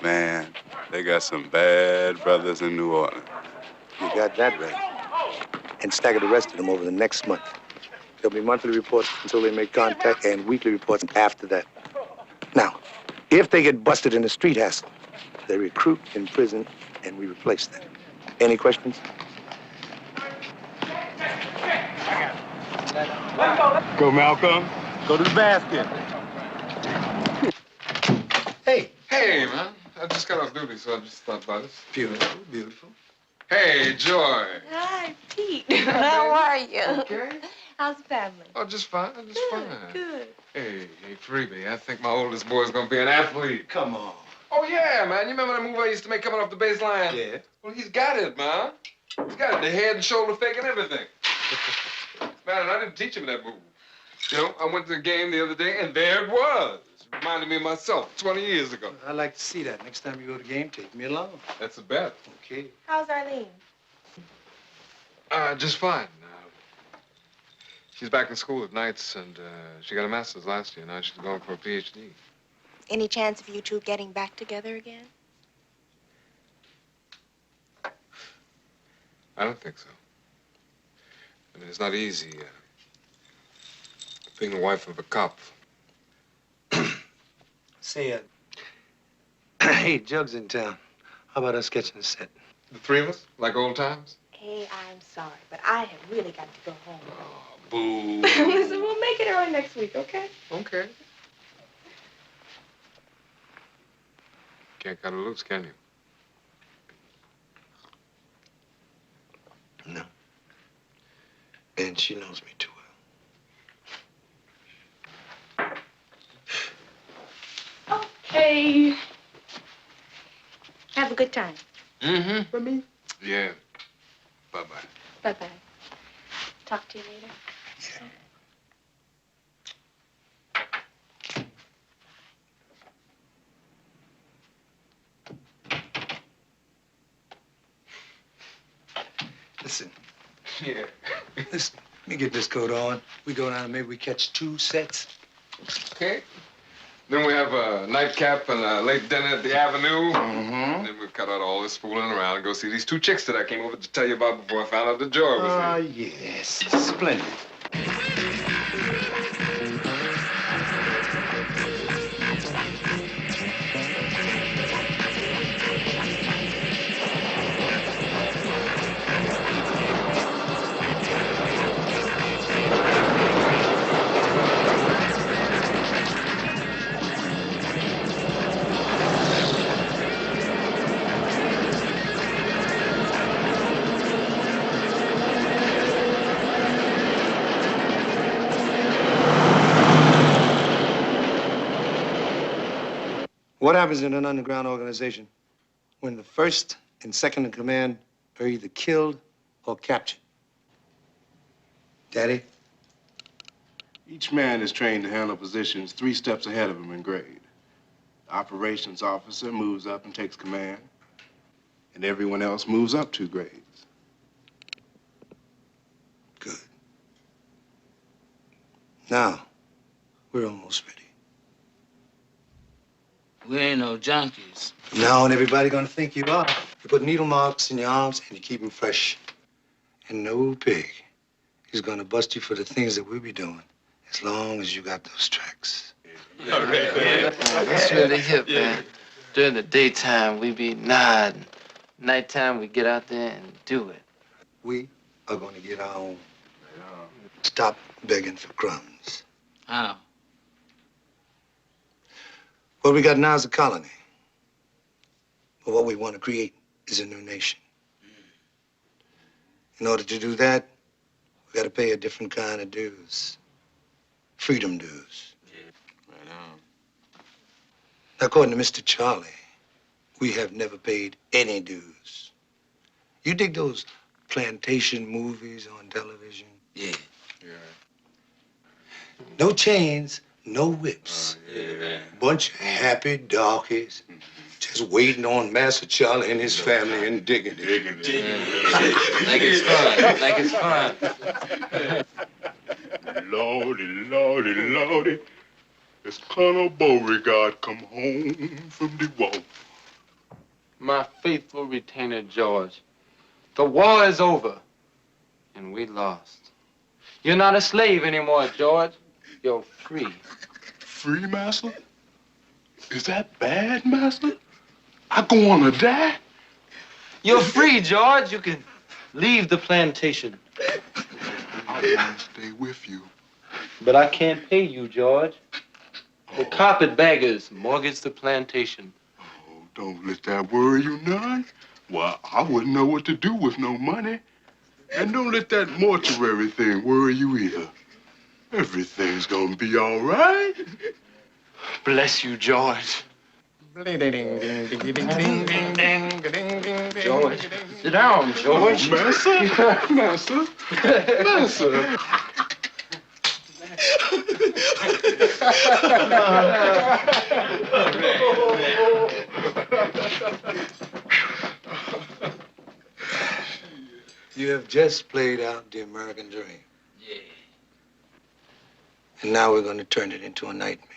Man, they got some bad brothers in New Orleans. You got that right. And stagger the rest of them over the next month. There'll be monthly reports until they make contact and weekly reports after that. Now, if they get busted in a street hassle, they recruit in prison and we replace them. Any questions? Go, Malcolm. Go to the basket. Hey, man. I just got off duty, so I just stopped by this. Beautiful, beautiful. Hey, Joy. Hi, Pete. How are you? Okay. How's the family? Oh, just fine, just fine. Good. Hey, Freebie, I think my oldest boy's gonna be an athlete. Come on. Oh, yeah, man. You remember that move I used to make coming off the baseline? Yeah. Well, he's got it, man. He's got it. The head and shoulder fake and everything. Man, and I didn't teach him that move. You know, I went to the game the other day, and there it was. Reminded me of myself 20 years ago. I'd like to see that. Next time you go to the game, take me along. That's a bet. Okay. How's Arlene? Just fine. She's back in school at nights, and she got a master's last year. Now she's going for a PhD. Any chance of you two getting back together again? I don't think so. I mean, it's not easy being the wife of a cop. Say, hey, Jug's in town. How about us sketching the set? The 3 of us? Like old times? Hey, I'm sorry, but I have really got to go home. Boo. Listen, we'll make it early next week, okay? Okay. Can't cut her loose, can you? No. And she knows me too well. Okay. Have a good time. Mm-hmm. For me? Yeah. Bye-bye. Bye-bye. Talk to you later. Listen. Yeah. Listen, let me get this coat on. We go down and maybe we catch 2 sets. Okay. Then we have a nightcap and a late dinner at the Avenue. Mm-hmm. And then we'll cut out all this fooling around and go see these 2 chicks that I came over to tell you about before I found out that Joy was here. Yes. Splendid. What happens in an underground organization when the first and second in command are either killed or captured? Daddy, Each man is trained to handle positions 3 steps ahead of him in grade. The operations officer moves up and takes command, and everyone else moves up 2 grades. Now, we're almost ready. We ain't no junkies. From now on, everybody gonna think you are. You put needle marks in your arms and you keep them fresh. And no pig is gonna bust you for the things that we'll be doing as long as you got those tracks. That's really hip, man. During the daytime, we be nodding. Nighttime, we get out there and do it. We are gonna get our own. Stop begging for crumbs. How? What we got now is a colony. But what we want to create is a new nation. In order to do that, we got to pay a different kind of dues. Freedom dues. Right on. Now, according to Mr. Charlie, we have never paid any dues. You dig those plantation movies on television? Yeah. No chains, no whips. Bunch of happy darkies just waiting on Master Charlie and his family and digging it. Like it's fun. Like it's fun. Lordy, Lordy, Lordy. It's Colonel Beauregard come home from the war. My faithful retainer, George. The war is over, and we lost. You're not a slave anymore, George. You're free. Free, Master? Is that bad, Master? I gonna die? You're free, George. You can leave the plantation. I want to stay with you. But I can't pay you, George. The carpetbaggers mortgage the plantation. Oh, don't let that worry you none. Why, I wouldn't know what to do with no money. And don't let that mortuary thing worry you either. Everything's gonna be all right. Bless you, George. George. Sit down, George. Master. You have just played out the American dream. Yeah. And now we're going to turn it into a nightmare.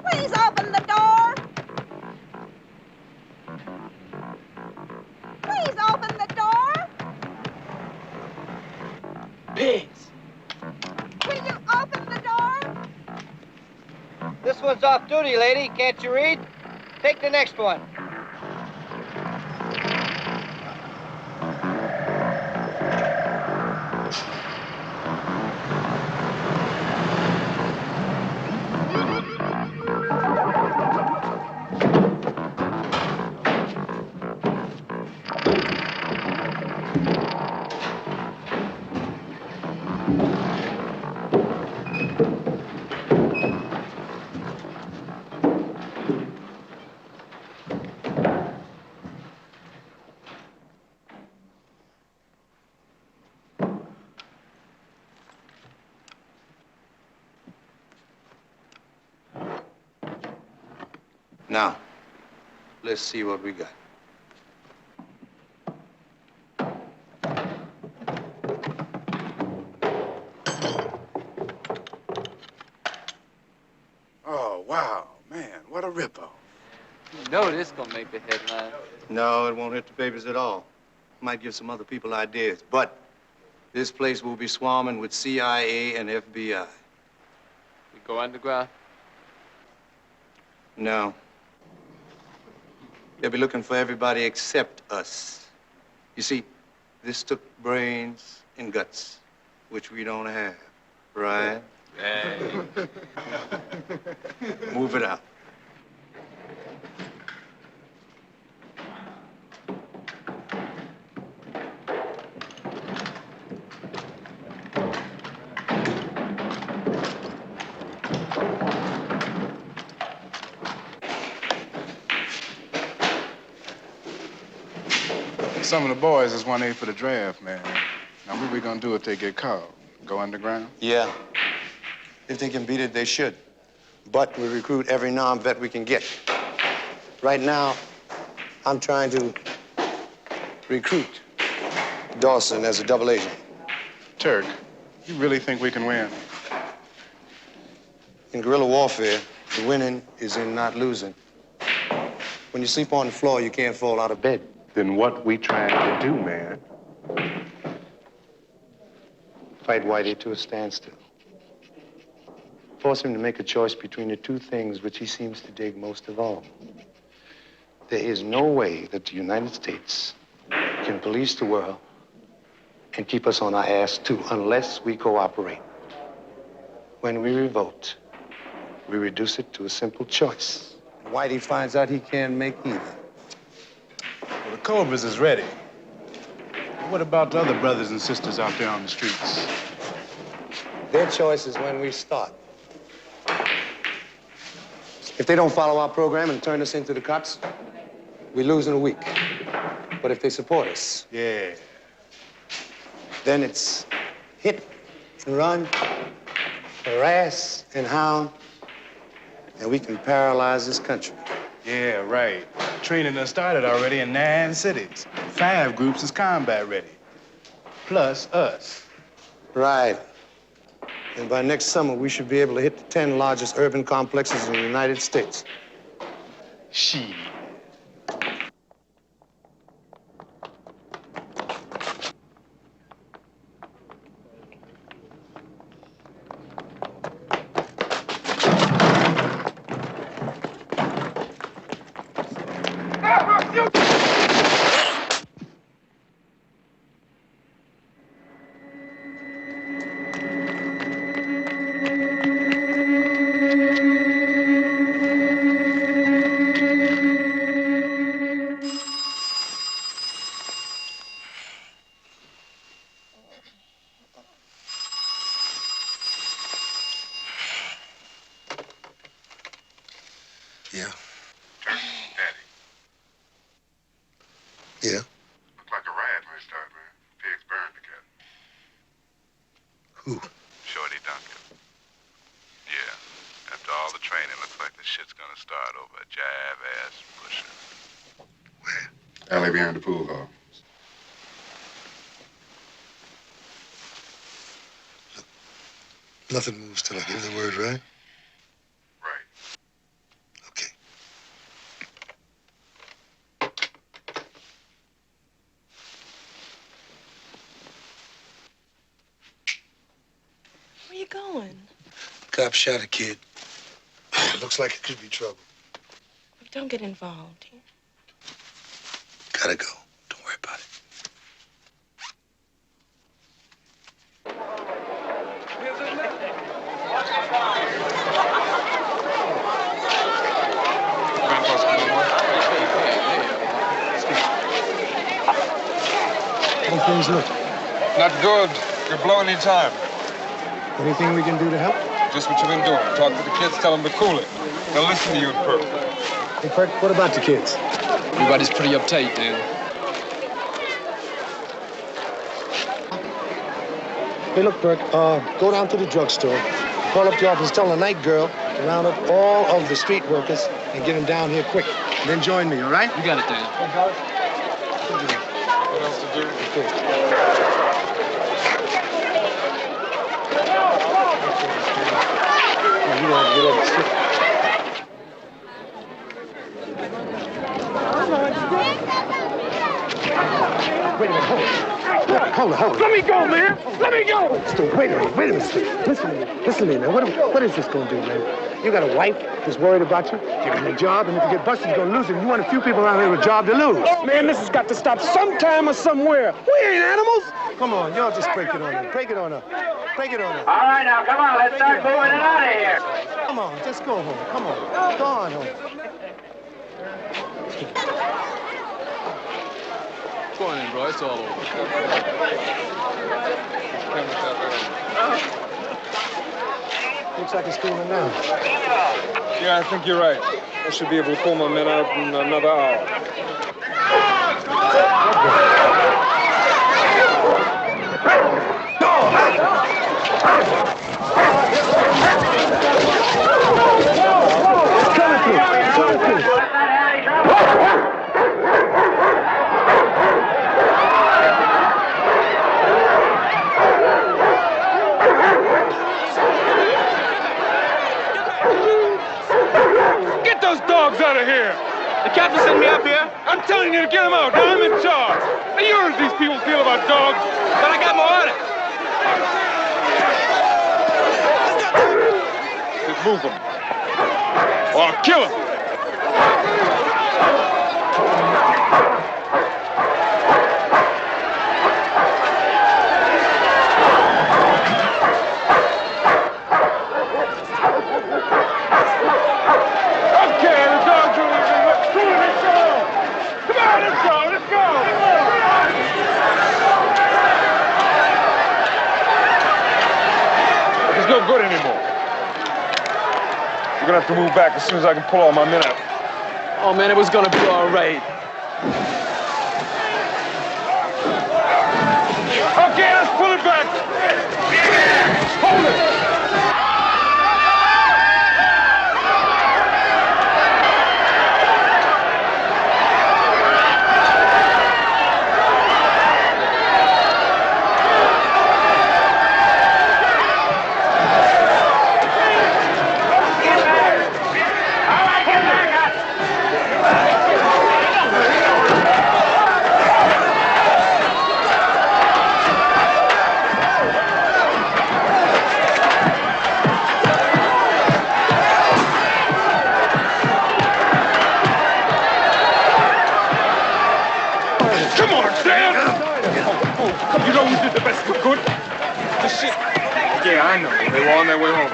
Please open the door. Please open the door. Pigs. Will you open the door? This one's off duty, lady. Can't you read? Take the next one. Now, let's see what we got. Oh, wow, man, what a ripoff. You know this gonna make the headline. No, it won't hit the papers at all. Might give some other people ideas, but this place will be swarming with CIA and FBI. We go underground? No. They'll be looking for everybody except us. You see, this took brains and guts, which we don't have, right? Hey. Move it out. Some of the boys is 1A for the draft, man. Now, what we gonna do if they get called? Go underground? Yeah. If they can beat it, they should. But we recruit every non-vet we can get. Right now, I'm trying to recruit Dawson as a double agent. Turk, you really think we can win? In guerrilla warfare, the winning is in not losing. When you sleep on the floor, you can't fall out of bed. Then what we trying to do, man? Fight Whitey to a standstill. Force him to make a choice between the two things which he seems to dig most of all. There is no way that the United States can police the world and keep us on our ass, too, unless we cooperate. When we revolt, we reduce it to a simple choice. Whitey finds out he can't make either. Well, the Cobras is ready. What about the other brothers and sisters out there on the streets? Their choice is when we start. If they don't follow our program and turn us into the cops, we lose in a week. But if they support us, yeah, then it's hit and run, harass and hound, and we can paralyze this country. Yeah, right. Training done started already in 9 cities. 5 groups is combat ready. Plus us. Right. And by next summer, we should be able to hit the 10 largest urban complexes in the United States. Shit. Yeah. Daddy. Yeah. Look like a riot might start, man. Pigs burned together. Who? Shorty Duncan. Yeah. After all the training, looks like this shit's gonna start over a jive-ass pusher. Where? Alley behind the pool hall. Nothing moves till I give the word, right? Right. Sharp shot, kid. Looks like it could be trouble. Don't get involved. Gotta go. Don't worry about it. Grandpa's coming on. How things look? Not good. You're blowing your time. Anything we can do to help? Just what you've been doing. Talk to the kids, tell them to cool it. They'll listen to you in Perk. Hey, Perk, what about the kids? Everybody's pretty uptight, Dan. Hey, look, Perk, go down to the drugstore, call up the office, tell the night girl to round up all of the street workers and get them down here quick. And then join me, all right? You got it, Dan. What else to do? You want to get up the street. Wait a minute, hold it. Let me go, man. Let me go. Stu, wait a minute, Stu. Listen to me, man. What is this gonna do, man? You got a wife that's worried about you. You got a job, and if you get busted, you're gonna lose it. You want a few people around here with a job to lose. Man, this has got to stop sometime or somewhere. We ain't animals. Come on, y'all just break it on up. Break it on up. All right, now, come on. Let's start moving it out of here. Come on, just go home. Come on. Go on home. Go on in, bro. It's all over. Looks like it's cooling down. Yeah, I think you're right. I should be able to pull my men out in another hour. Get those dogs out of here. The captain sent me up here. I'm telling you to get them out. Now I'm in charge. Now you heard these people feel about dogs. But I got more on it. Just move them. Or I'll kill them. No good anymore. We're gonna have to move back as soon as I can pull all my men out. Oh, man, it was gonna be all right. Okay, let's pull it back. Hold it. Yeah, I know. They were on their way home.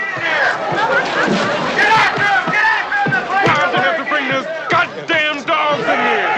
Why'd you have to bring those goddamn dogs in here?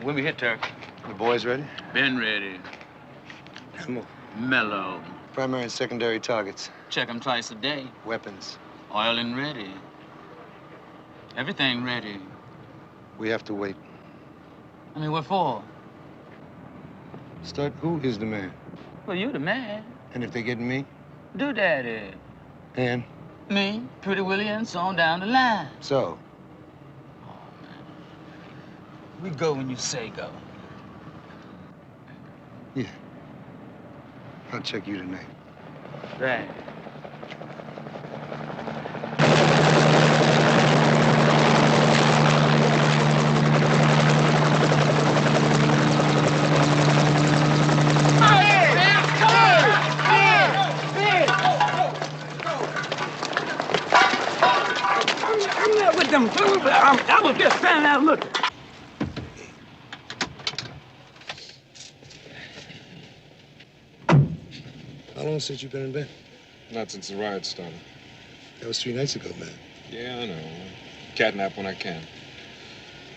When we hit, Turk? The boys ready? Been ready. Ammo. Mellow. Primary and secondary targets. Check them twice a day. Weapons. Oil and ready. Everything ready. We have to wait. I mean, what for? Start, who is the man? Well, you the man. And if they get me? Do daddy. And? Me, Pretty Willie, and so on down the line. So? We go when you say go. Yeah. I'll check you tonight. Right. I'm not with them. I was just standing out looking. How long since you've been in bed? Not since the riot started. That was 3 nights ago, man. Yeah, I know. Catnap when I can.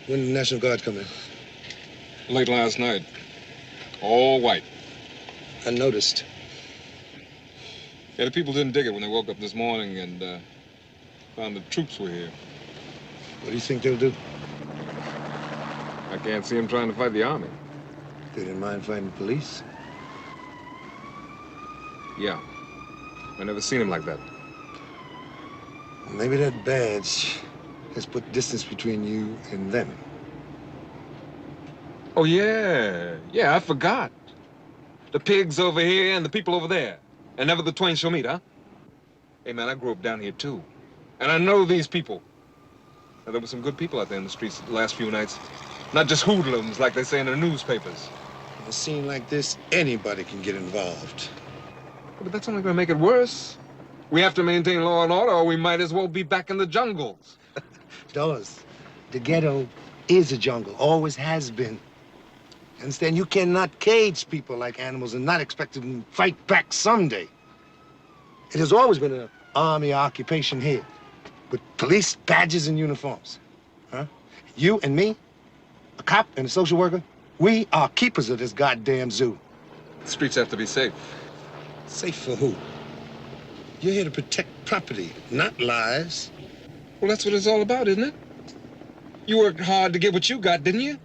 When did the National Guard come in? Late last night. All white. I noticed. Yeah, the people didn't dig it when they woke up this morning and found the troops were here. What do you think they'll do? I can't see them trying to fight the army. They didn't mind fighting police? Yeah. I never seen him like that. Maybe that badge has put distance between you and them. Oh, yeah. Yeah, I forgot. The pigs over here and the people over there. And never the twain shall meet, huh? Hey, man, I grew up down here, too. And I know these people. Now, there were some good people out there in the streets the last few nights. Not just hoodlums, like they say in the newspapers. In a scene like this, anybody can get involved. But that's only gonna make it worse. We have to maintain law and order, or we might as well be back in the jungles. Dawes, the ghetto is a jungle, always has been. Understand? You cannot cage people like animals and not expect them to fight back someday. It has always been an army occupation here, with police badges and uniforms. Huh? You and me, a cop and a social worker, we are keepers of this goddamn zoo. The streets have to be safe. Safe for who? You're here to protect property, not lives. Well, that's what it's all about, isn't it? You worked hard to get what you got, didn't you?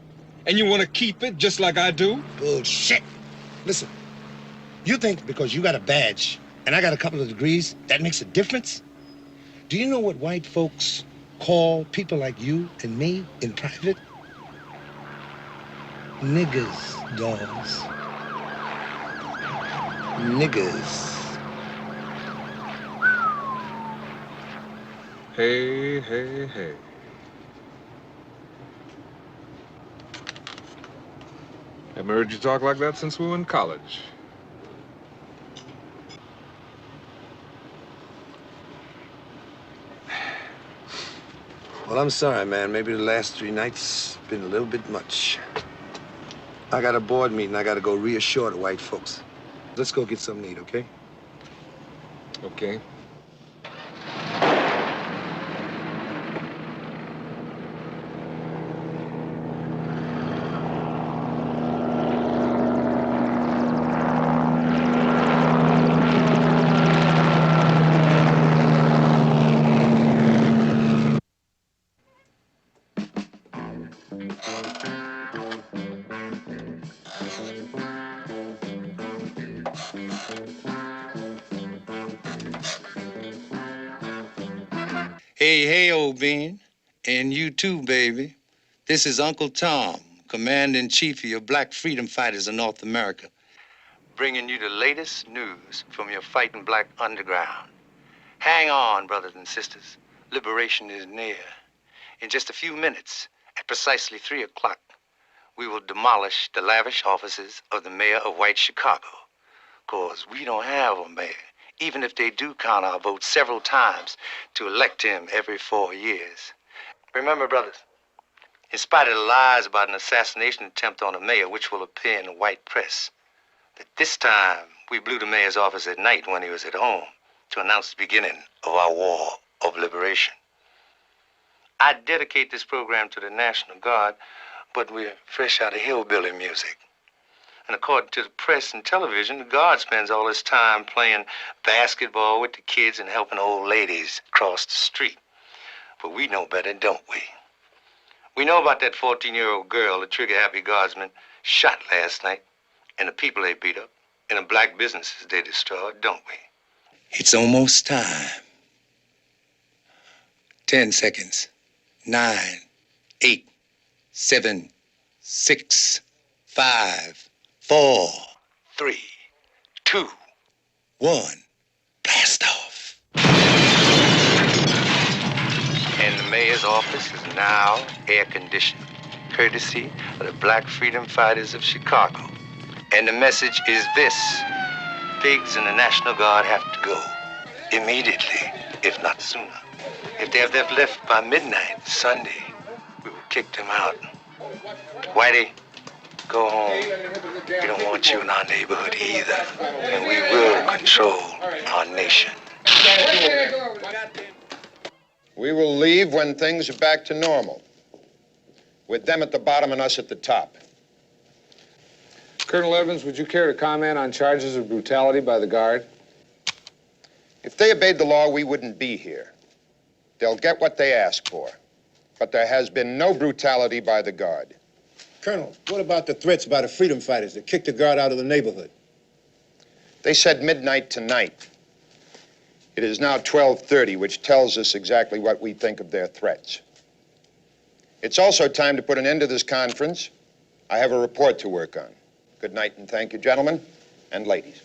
And you want to keep it just like I do? Bullshit. Listen, you think because you got a badge and I got a couple of degrees, that makes a difference? Do you know what white folks call people like you and me in private? Niggers, Dawes. Niggers. Hey, hey, hey. Haven't heard you talk like that since we were in college. Well, I'm sorry, man. Maybe the last 3 nights been a little bit much. I got a board meeting. I got to go reassure the white folks. Let's go get something to eat, okay? Okay. Hey, hey, old bean. And you too, baby. This is Uncle Tom, Commander-in-Chief of your Black Freedom Fighters of North America, bringing you the latest news from your fighting black underground. Hang on, brothers and sisters. Liberation is near. In just a few minutes, at precisely 3 o'clock, we will demolish the lavish offices of the mayor of White Chicago. 'Cause we don't have a mayor, even if they do count our votes several times to elect him every 4 years. Remember, brothers, in spite of the lies about an assassination attempt on the mayor, which will appear in the white press, that this time we blew the mayor's office at night when he was at home to announce the beginning of our war of liberation. I dedicate this program to the National Guard, but we're fresh out of hillbilly music. And according to the press and television, the guard spends all his time playing basketball with the kids and helping old ladies cross the street. But we know better, don't we? We know about that 14-year-old girl the trigger-happy guardsmen shot last night, and the people they beat up, and the black businesses they destroyed, don't we? It's almost time. 10 seconds. 9, 8, 7, 6, 5, 4, 3, 2, 1. Blast off. And the mayor's office is now air-conditioned, courtesy of the Black Freedom Fighters of Chicago. And the message is this: pigs and the National Guard have to go immediately, if not sooner. If they have left by midnight Sunday, we will kick them out. Whitey, go home. We don't want you in our neighborhood either. And we will control our nation. We will leave when things are back to normal, with them at the bottom and us at the top. Colonel Evans, would you care to comment on charges of brutality by the Guard? If they obeyed the law, we wouldn't be here. They'll get what they ask for. But there has been no brutality by the Guard. Colonel, what about the threats by the freedom fighters that kicked the guard out of the neighborhood? They said midnight tonight. It is now 12:30, which tells us exactly what we think of their threats. It's also time to put an end to this conference. I have a report to work on. Good night and thank you, gentlemen and ladies.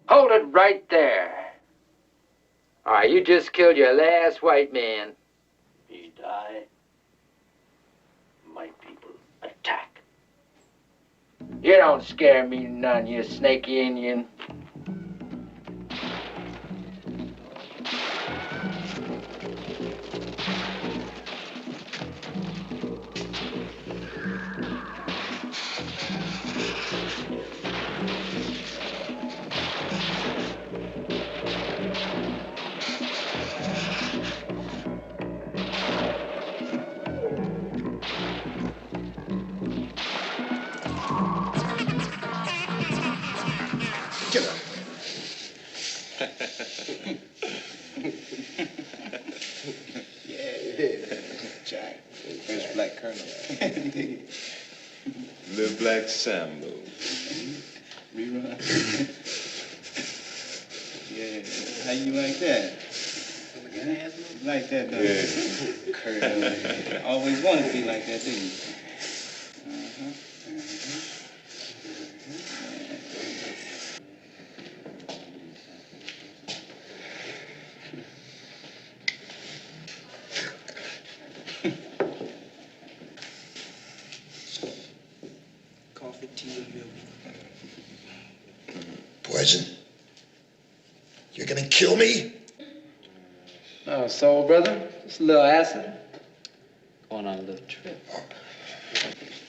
Hold it right there. All right, you just killed your last white man. He died. My people attack. You don't scare me none, you snaky Indian. Jack, first black colonel. Little black Sambo. Rerun. Yeah, how you like that? You like that, don't you? Colonel. Always wanted to be like that, didn't you? Coffee, tea, or milk? Poison? You're gonna kill me? Oh, soul brother, just a little acid. Going on a little trip.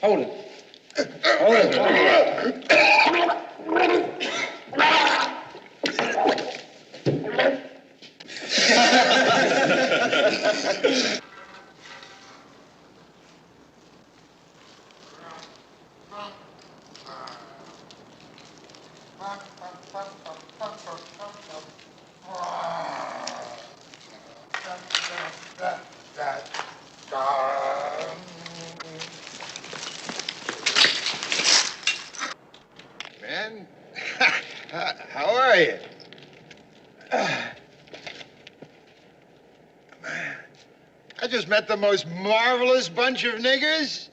Hold it. Hold it. Man, how are you? I just met the most marvelous bunch of niggers.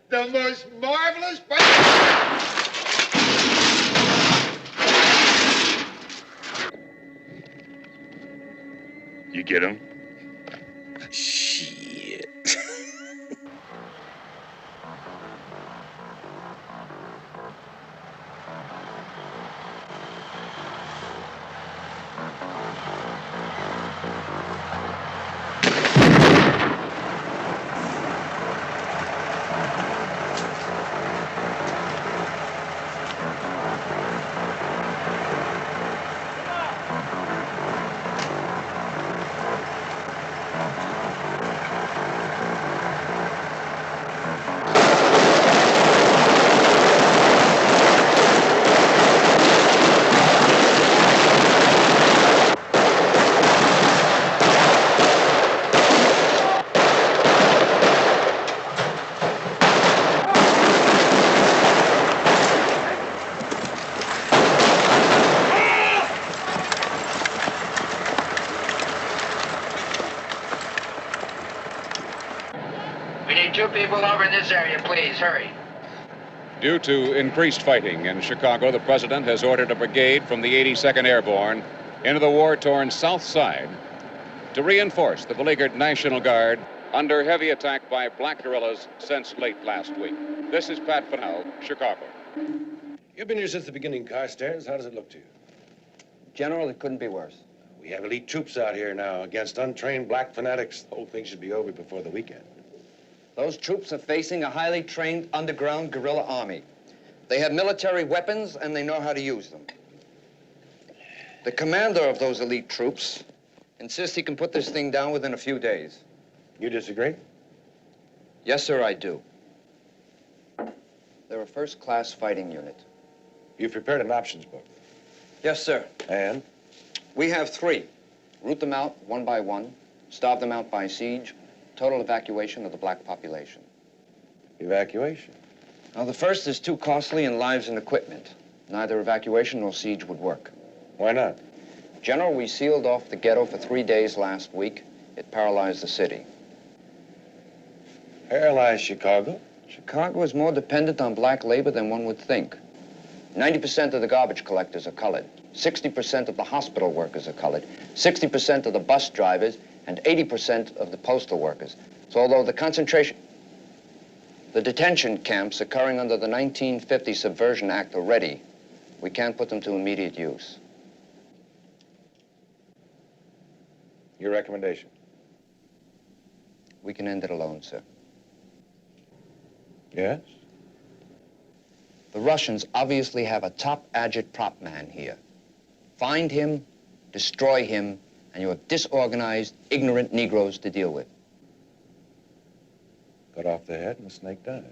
the most marvelous bunch. You get him? Shit. We need 2 people over in this area, please. Hurry. Due to increased fighting in Chicago, the president has ordered a brigade from the 82nd Airborne into the war-torn South Side to reinforce the beleaguered National Guard under heavy attack by black guerrillas since late last week. This is Pat Fennell, Chicago. You've been here since the beginning, Carstairs. How does it look to you? General, it couldn't be worse. We have elite troops out here now against untrained black fanatics. The whole thing should be over before the weekend. Those troops are facing a highly trained underground guerrilla army. They have military weapons and they know how to use them. The commander of those elite troops insists he can put this thing down within a few days. You disagree? Yes, sir, I do. They're a first-class fighting unit. You've prepared an options book. Yes, sir. And? We have 3. Root them out one by one, starve them out by siege, total evacuation of the black population. Evacuation? Now, the first is too costly in lives and equipment. Neither evacuation nor siege would work. Why not? General, we sealed off the ghetto for 3 days last week. It paralyzed the city. Paralyzed Chicago? Chicago is more dependent on black labor than one would think. 90% of the garbage collectors are colored. 60% of the hospital workers are colored. 60% of the bus drivers and 80% of the postal workers. So although the detention camps occurring under the 1950 Subversion Act are ready, we can't put them to immediate use. Your recommendation? We can end it alone, sir. Yes? The Russians obviously have a top agitprop man here. Find him, destroy him, and you have disorganized, ignorant Negroes to deal with. Cut off the head and the snake dies.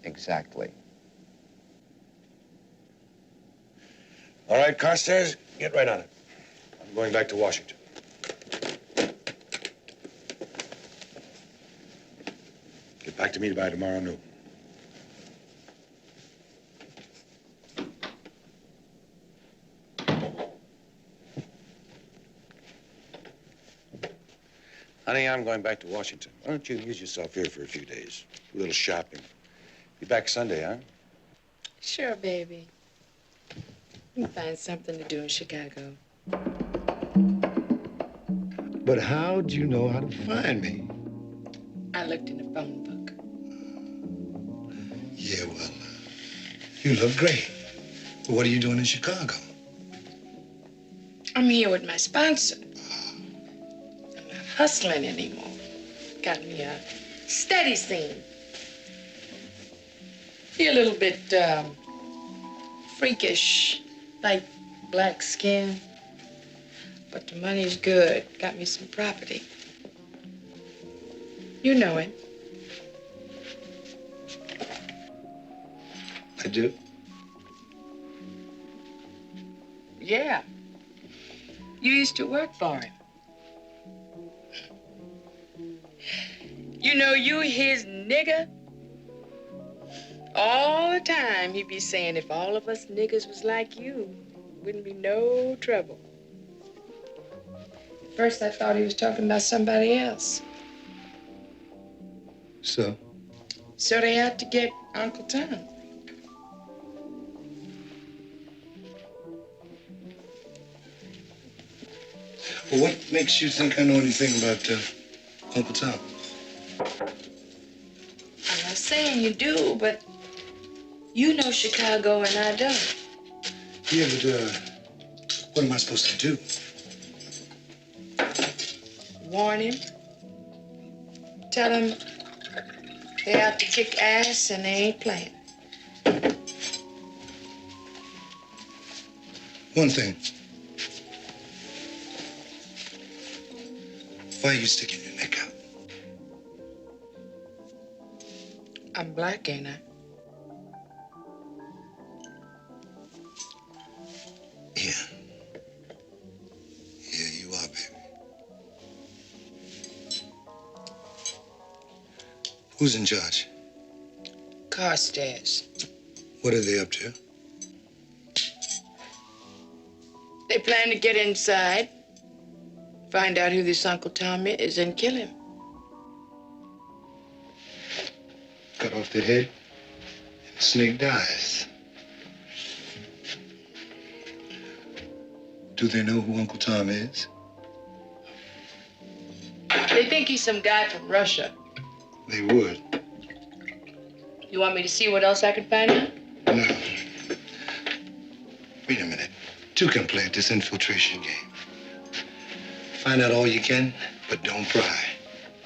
Exactly. All right, Carstairs, get right on it. I'm going back to Washington. Get back to me by tomorrow noon. Honey, I'm going back to Washington. Why don't you amuse yourself here for a few days? A little shopping. Be back Sunday, huh? Sure, baby. We can find something to do in Chicago. But how'd you know how to find me? I looked in the phone book. Yeah, well, you look great. But what are you doing in Chicago? I'm here with my sponsor. I'm not hustling anymore. Got me a steady scene. Be a little bit freakish, like black skin. But the money's good. Got me some property. You know it. I do. Yeah. You used to work for him. You know you his nigger? All the time he'd be saying if all of us niggers was like you, wouldn't be no trouble. At first I thought he was talking about somebody else. So? So they had to get Uncle Tom. Well, what makes you think I know anything about Uncle Tom? I'm not saying you do, but you know Chicago and I don't. Yeah, but what am I supposed to do? Warn him. Tell him they have to kick ass and they ain't playing. One thing. Why are you sticking your neck out? I'm black, ain't I? Yeah. Yeah, you are, baby. Who's in charge? Carstairs. What are they up to? They plan to get inside, find out who this Uncle Tom is, and kill him. Cut off their head, and the snake dies. Do they know who Uncle Tom is? They think he's some guy from Russia. They would. You want me to see what else I can find out? No. Wait a minute. Two can play at this infiltration game. Find out all you can, but don't pry.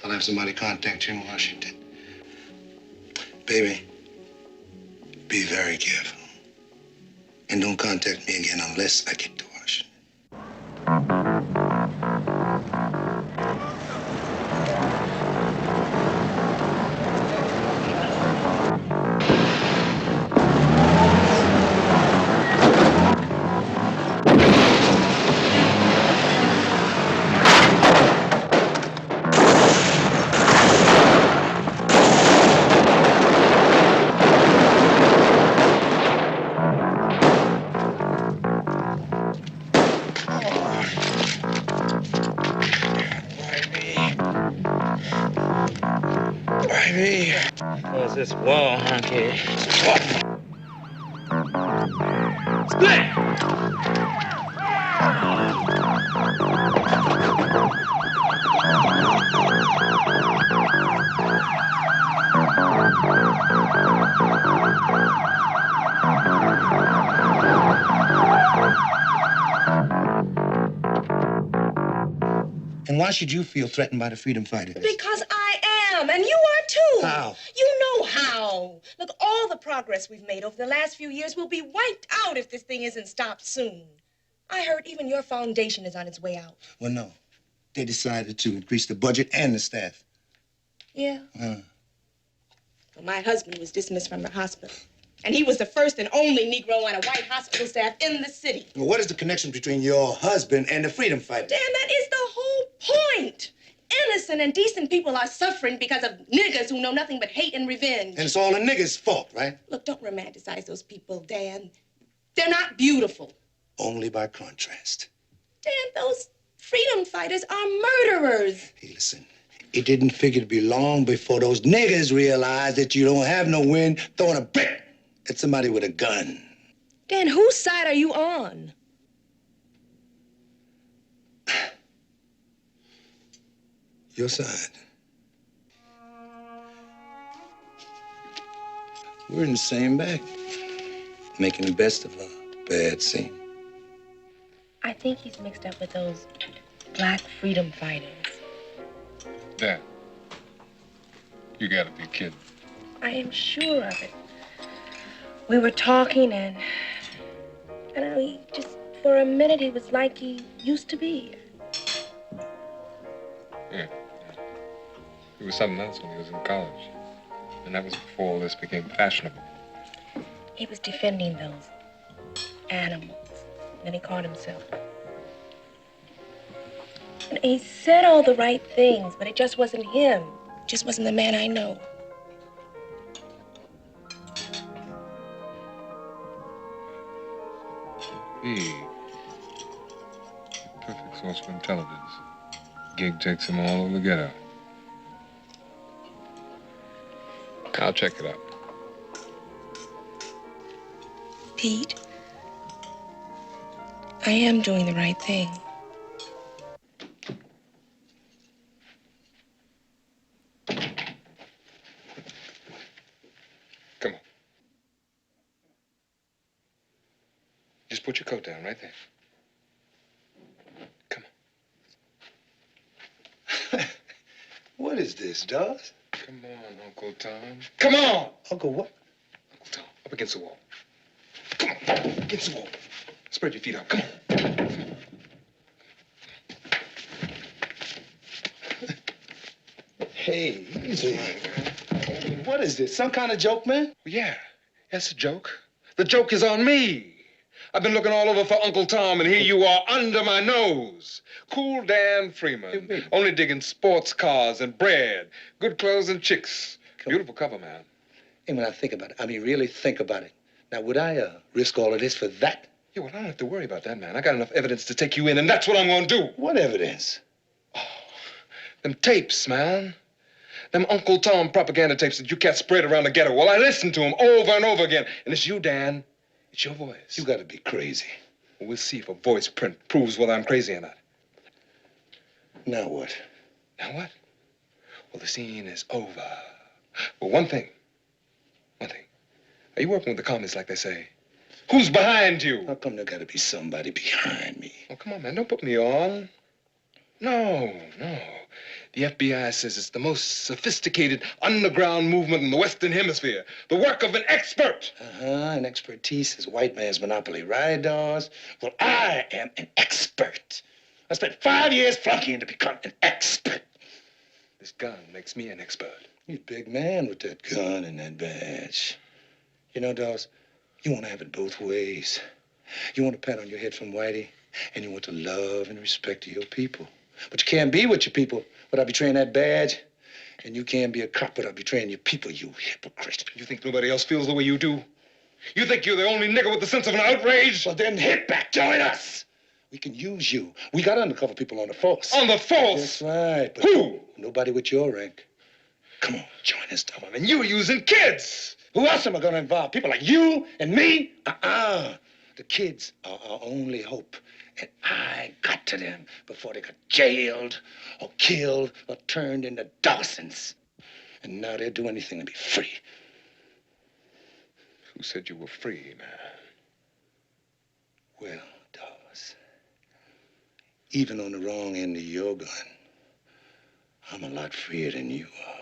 I'll have somebody contact you in Washington. Baby, be very careful. And don't contact me again unless I get to Washington. What's this wall, hunky? Split! And why should you feel threatened by the freedom fighters? Because I am, and you are too. How? You know how. Look, all the progress we've made over the last few years will be wiped out if this thing isn't stopped soon. I heard even your foundation is on its way out. Well, no. They decided to increase the budget and the staff. Yeah? Well, my husband was dismissed from the hospital. And he was the first and only Negro on a white hospital staff in the city. Well, what is the connection between your husband and the freedom fighters? Dan, that is the whole point. Innocent and decent people are suffering because of niggers who know nothing but hate and revenge. And it's all the niggers' fault, right? Look, don't romanticize those people, Dan. They're not beautiful. Only by contrast. Dan, those freedom fighters are murderers. Hey, listen. It didn't figure to be long before those niggers realized that you don't have no wind throwing a brick at somebody with a gun. Dan, whose side are you on? Your side. We're in the same bag, making the best of a bad scene. I think he's mixed up with those black freedom fighters. Dad, you gotta be kidding. I am sure of it. We were talking and he just, for a minute, he was like he used to be. Yeah. He was something else when he was in college. And that was before all this became fashionable. He was defending those animals. And then he caught himself. And he said all the right things, but it just wasn't him. It just wasn't the man I know. He. Perfect source for intelligence. Gig takes him all over the ghetto. I'll check it out. Pete, I am doing the right thing. Come on. Just put your coat down right there. What is this, Dawes? Come on, Uncle Tom. Come on! Uncle what? Uncle Tom, up against the wall. Come on, against the wall. Spread your feet out. Come on. Hey, easy. What is this? Some kind of joke, man? Yeah, that's a joke. The joke is on me. I've been looking all over for Uncle Tom, and here you are under my nose. Cool Dan Freeman. Only digging sports cars and bread, good clothes and chicks. Beautiful cover, man. And when I think about it, I mean, really think about it. Now, would I risk all of this for that? Yeah, well, I don't have to worry about that, man. I got enough evidence to take you in, and that's what I'm gonna do. What evidence? Oh, them tapes, man. Them Uncle Tom propaganda tapes that you cats spread around the ghetto. Well, I listened to them over and over again. And it's you, Dan. It's your voice. You gotta be crazy. Well, we'll see if a voice print proves whether I'm crazy or not. Now what? Now what? Well, the scene is over. Well, one thing. Are you working with the commies like they say? Who's behind you? How come there gotta be somebody behind me? Oh, come on, man. Don't put me on. No. The FBI says it's the most sophisticated underground movement in the Western Hemisphere. The work of an expert. And expertise is white man's monopoly, right, Dawes? Well, I am an expert. I spent 5 years flunkying to become an expert. This gun makes me an expert. You're a big man with that gun and that badge. You know, Dawes, you want to have it both ways. You want a pat on your head from Whitey, and you want to love and respect your people. But you can't be with your people without betraying that badge. And you can't be a cop without betraying your people, you hypocrite. You think nobody else feels the way you do? You think you're the only nigger with the sense of an outrage? Well, then hit back, join us. We can use you. We got undercover people on the force. On the force? That's right. But who? Nobody with your rank. Come on, join us, Tom. And you're using kids. Who else am I going to involve? People like you and me? The kids are our only hope. And I got to them before they got jailed or killed or turned into Dawsons. And now they'll do anything to be free. Who said you were free, man? Well, Dawes, even on the wrong end of your gun, I'm a lot freer than you are.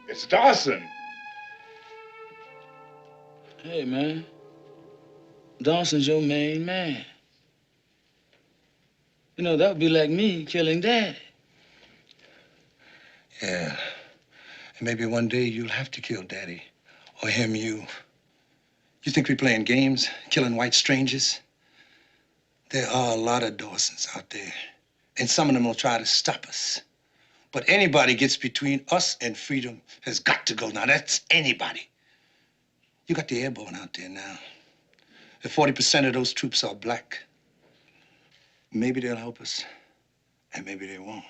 It's Dawson. Hey, man. Dawson's your main man. You know, that would be like me killing Daddy. Yeah. And maybe one day you'll have to kill Daddy, or him, you. You think we're playing games, killing white strangers? There are a lot of Dawsons out there, and some of them will try to stop us. But anybody gets between us and freedom has got to go. Now, that's anybody. You got the airborne out there now. If 40% of those troops are black, maybe they'll help us, and maybe they won't.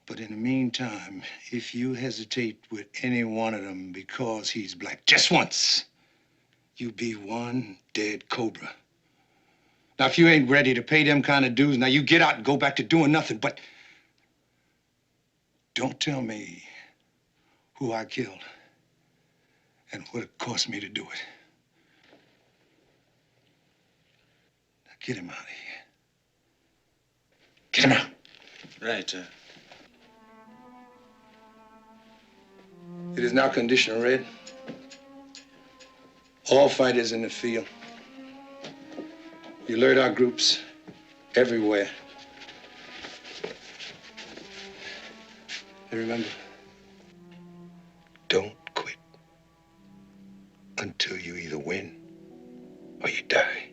But in the meantime, if you hesitate with any one of them because he's black just once, you be one dead cobra. Now, if you ain't ready to pay them kind of dues, now you get out and go back to doing nothing, but don't tell me who I killed and what it cost me to do it. Now, get him out of here. Get him out. Right, It is now condition red. All fighters in the field. You alert our groups everywhere. And remember, don't quit until you either win or you die.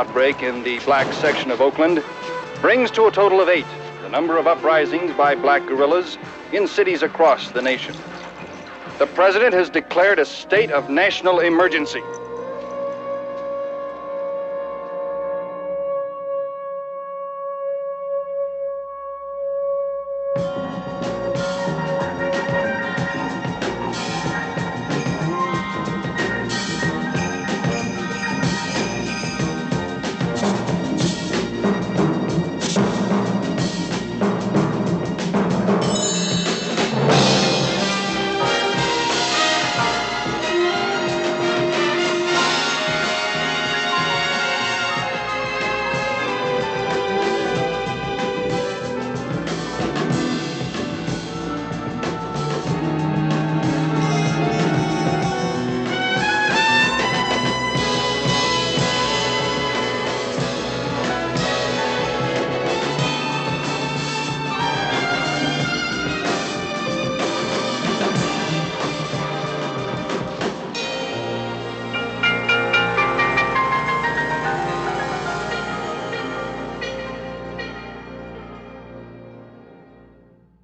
Outbreak in the black section of Oakland brings to a total of 8 the number of uprisings by black guerrillas in cities across the nation. The president has declared a state of national emergency.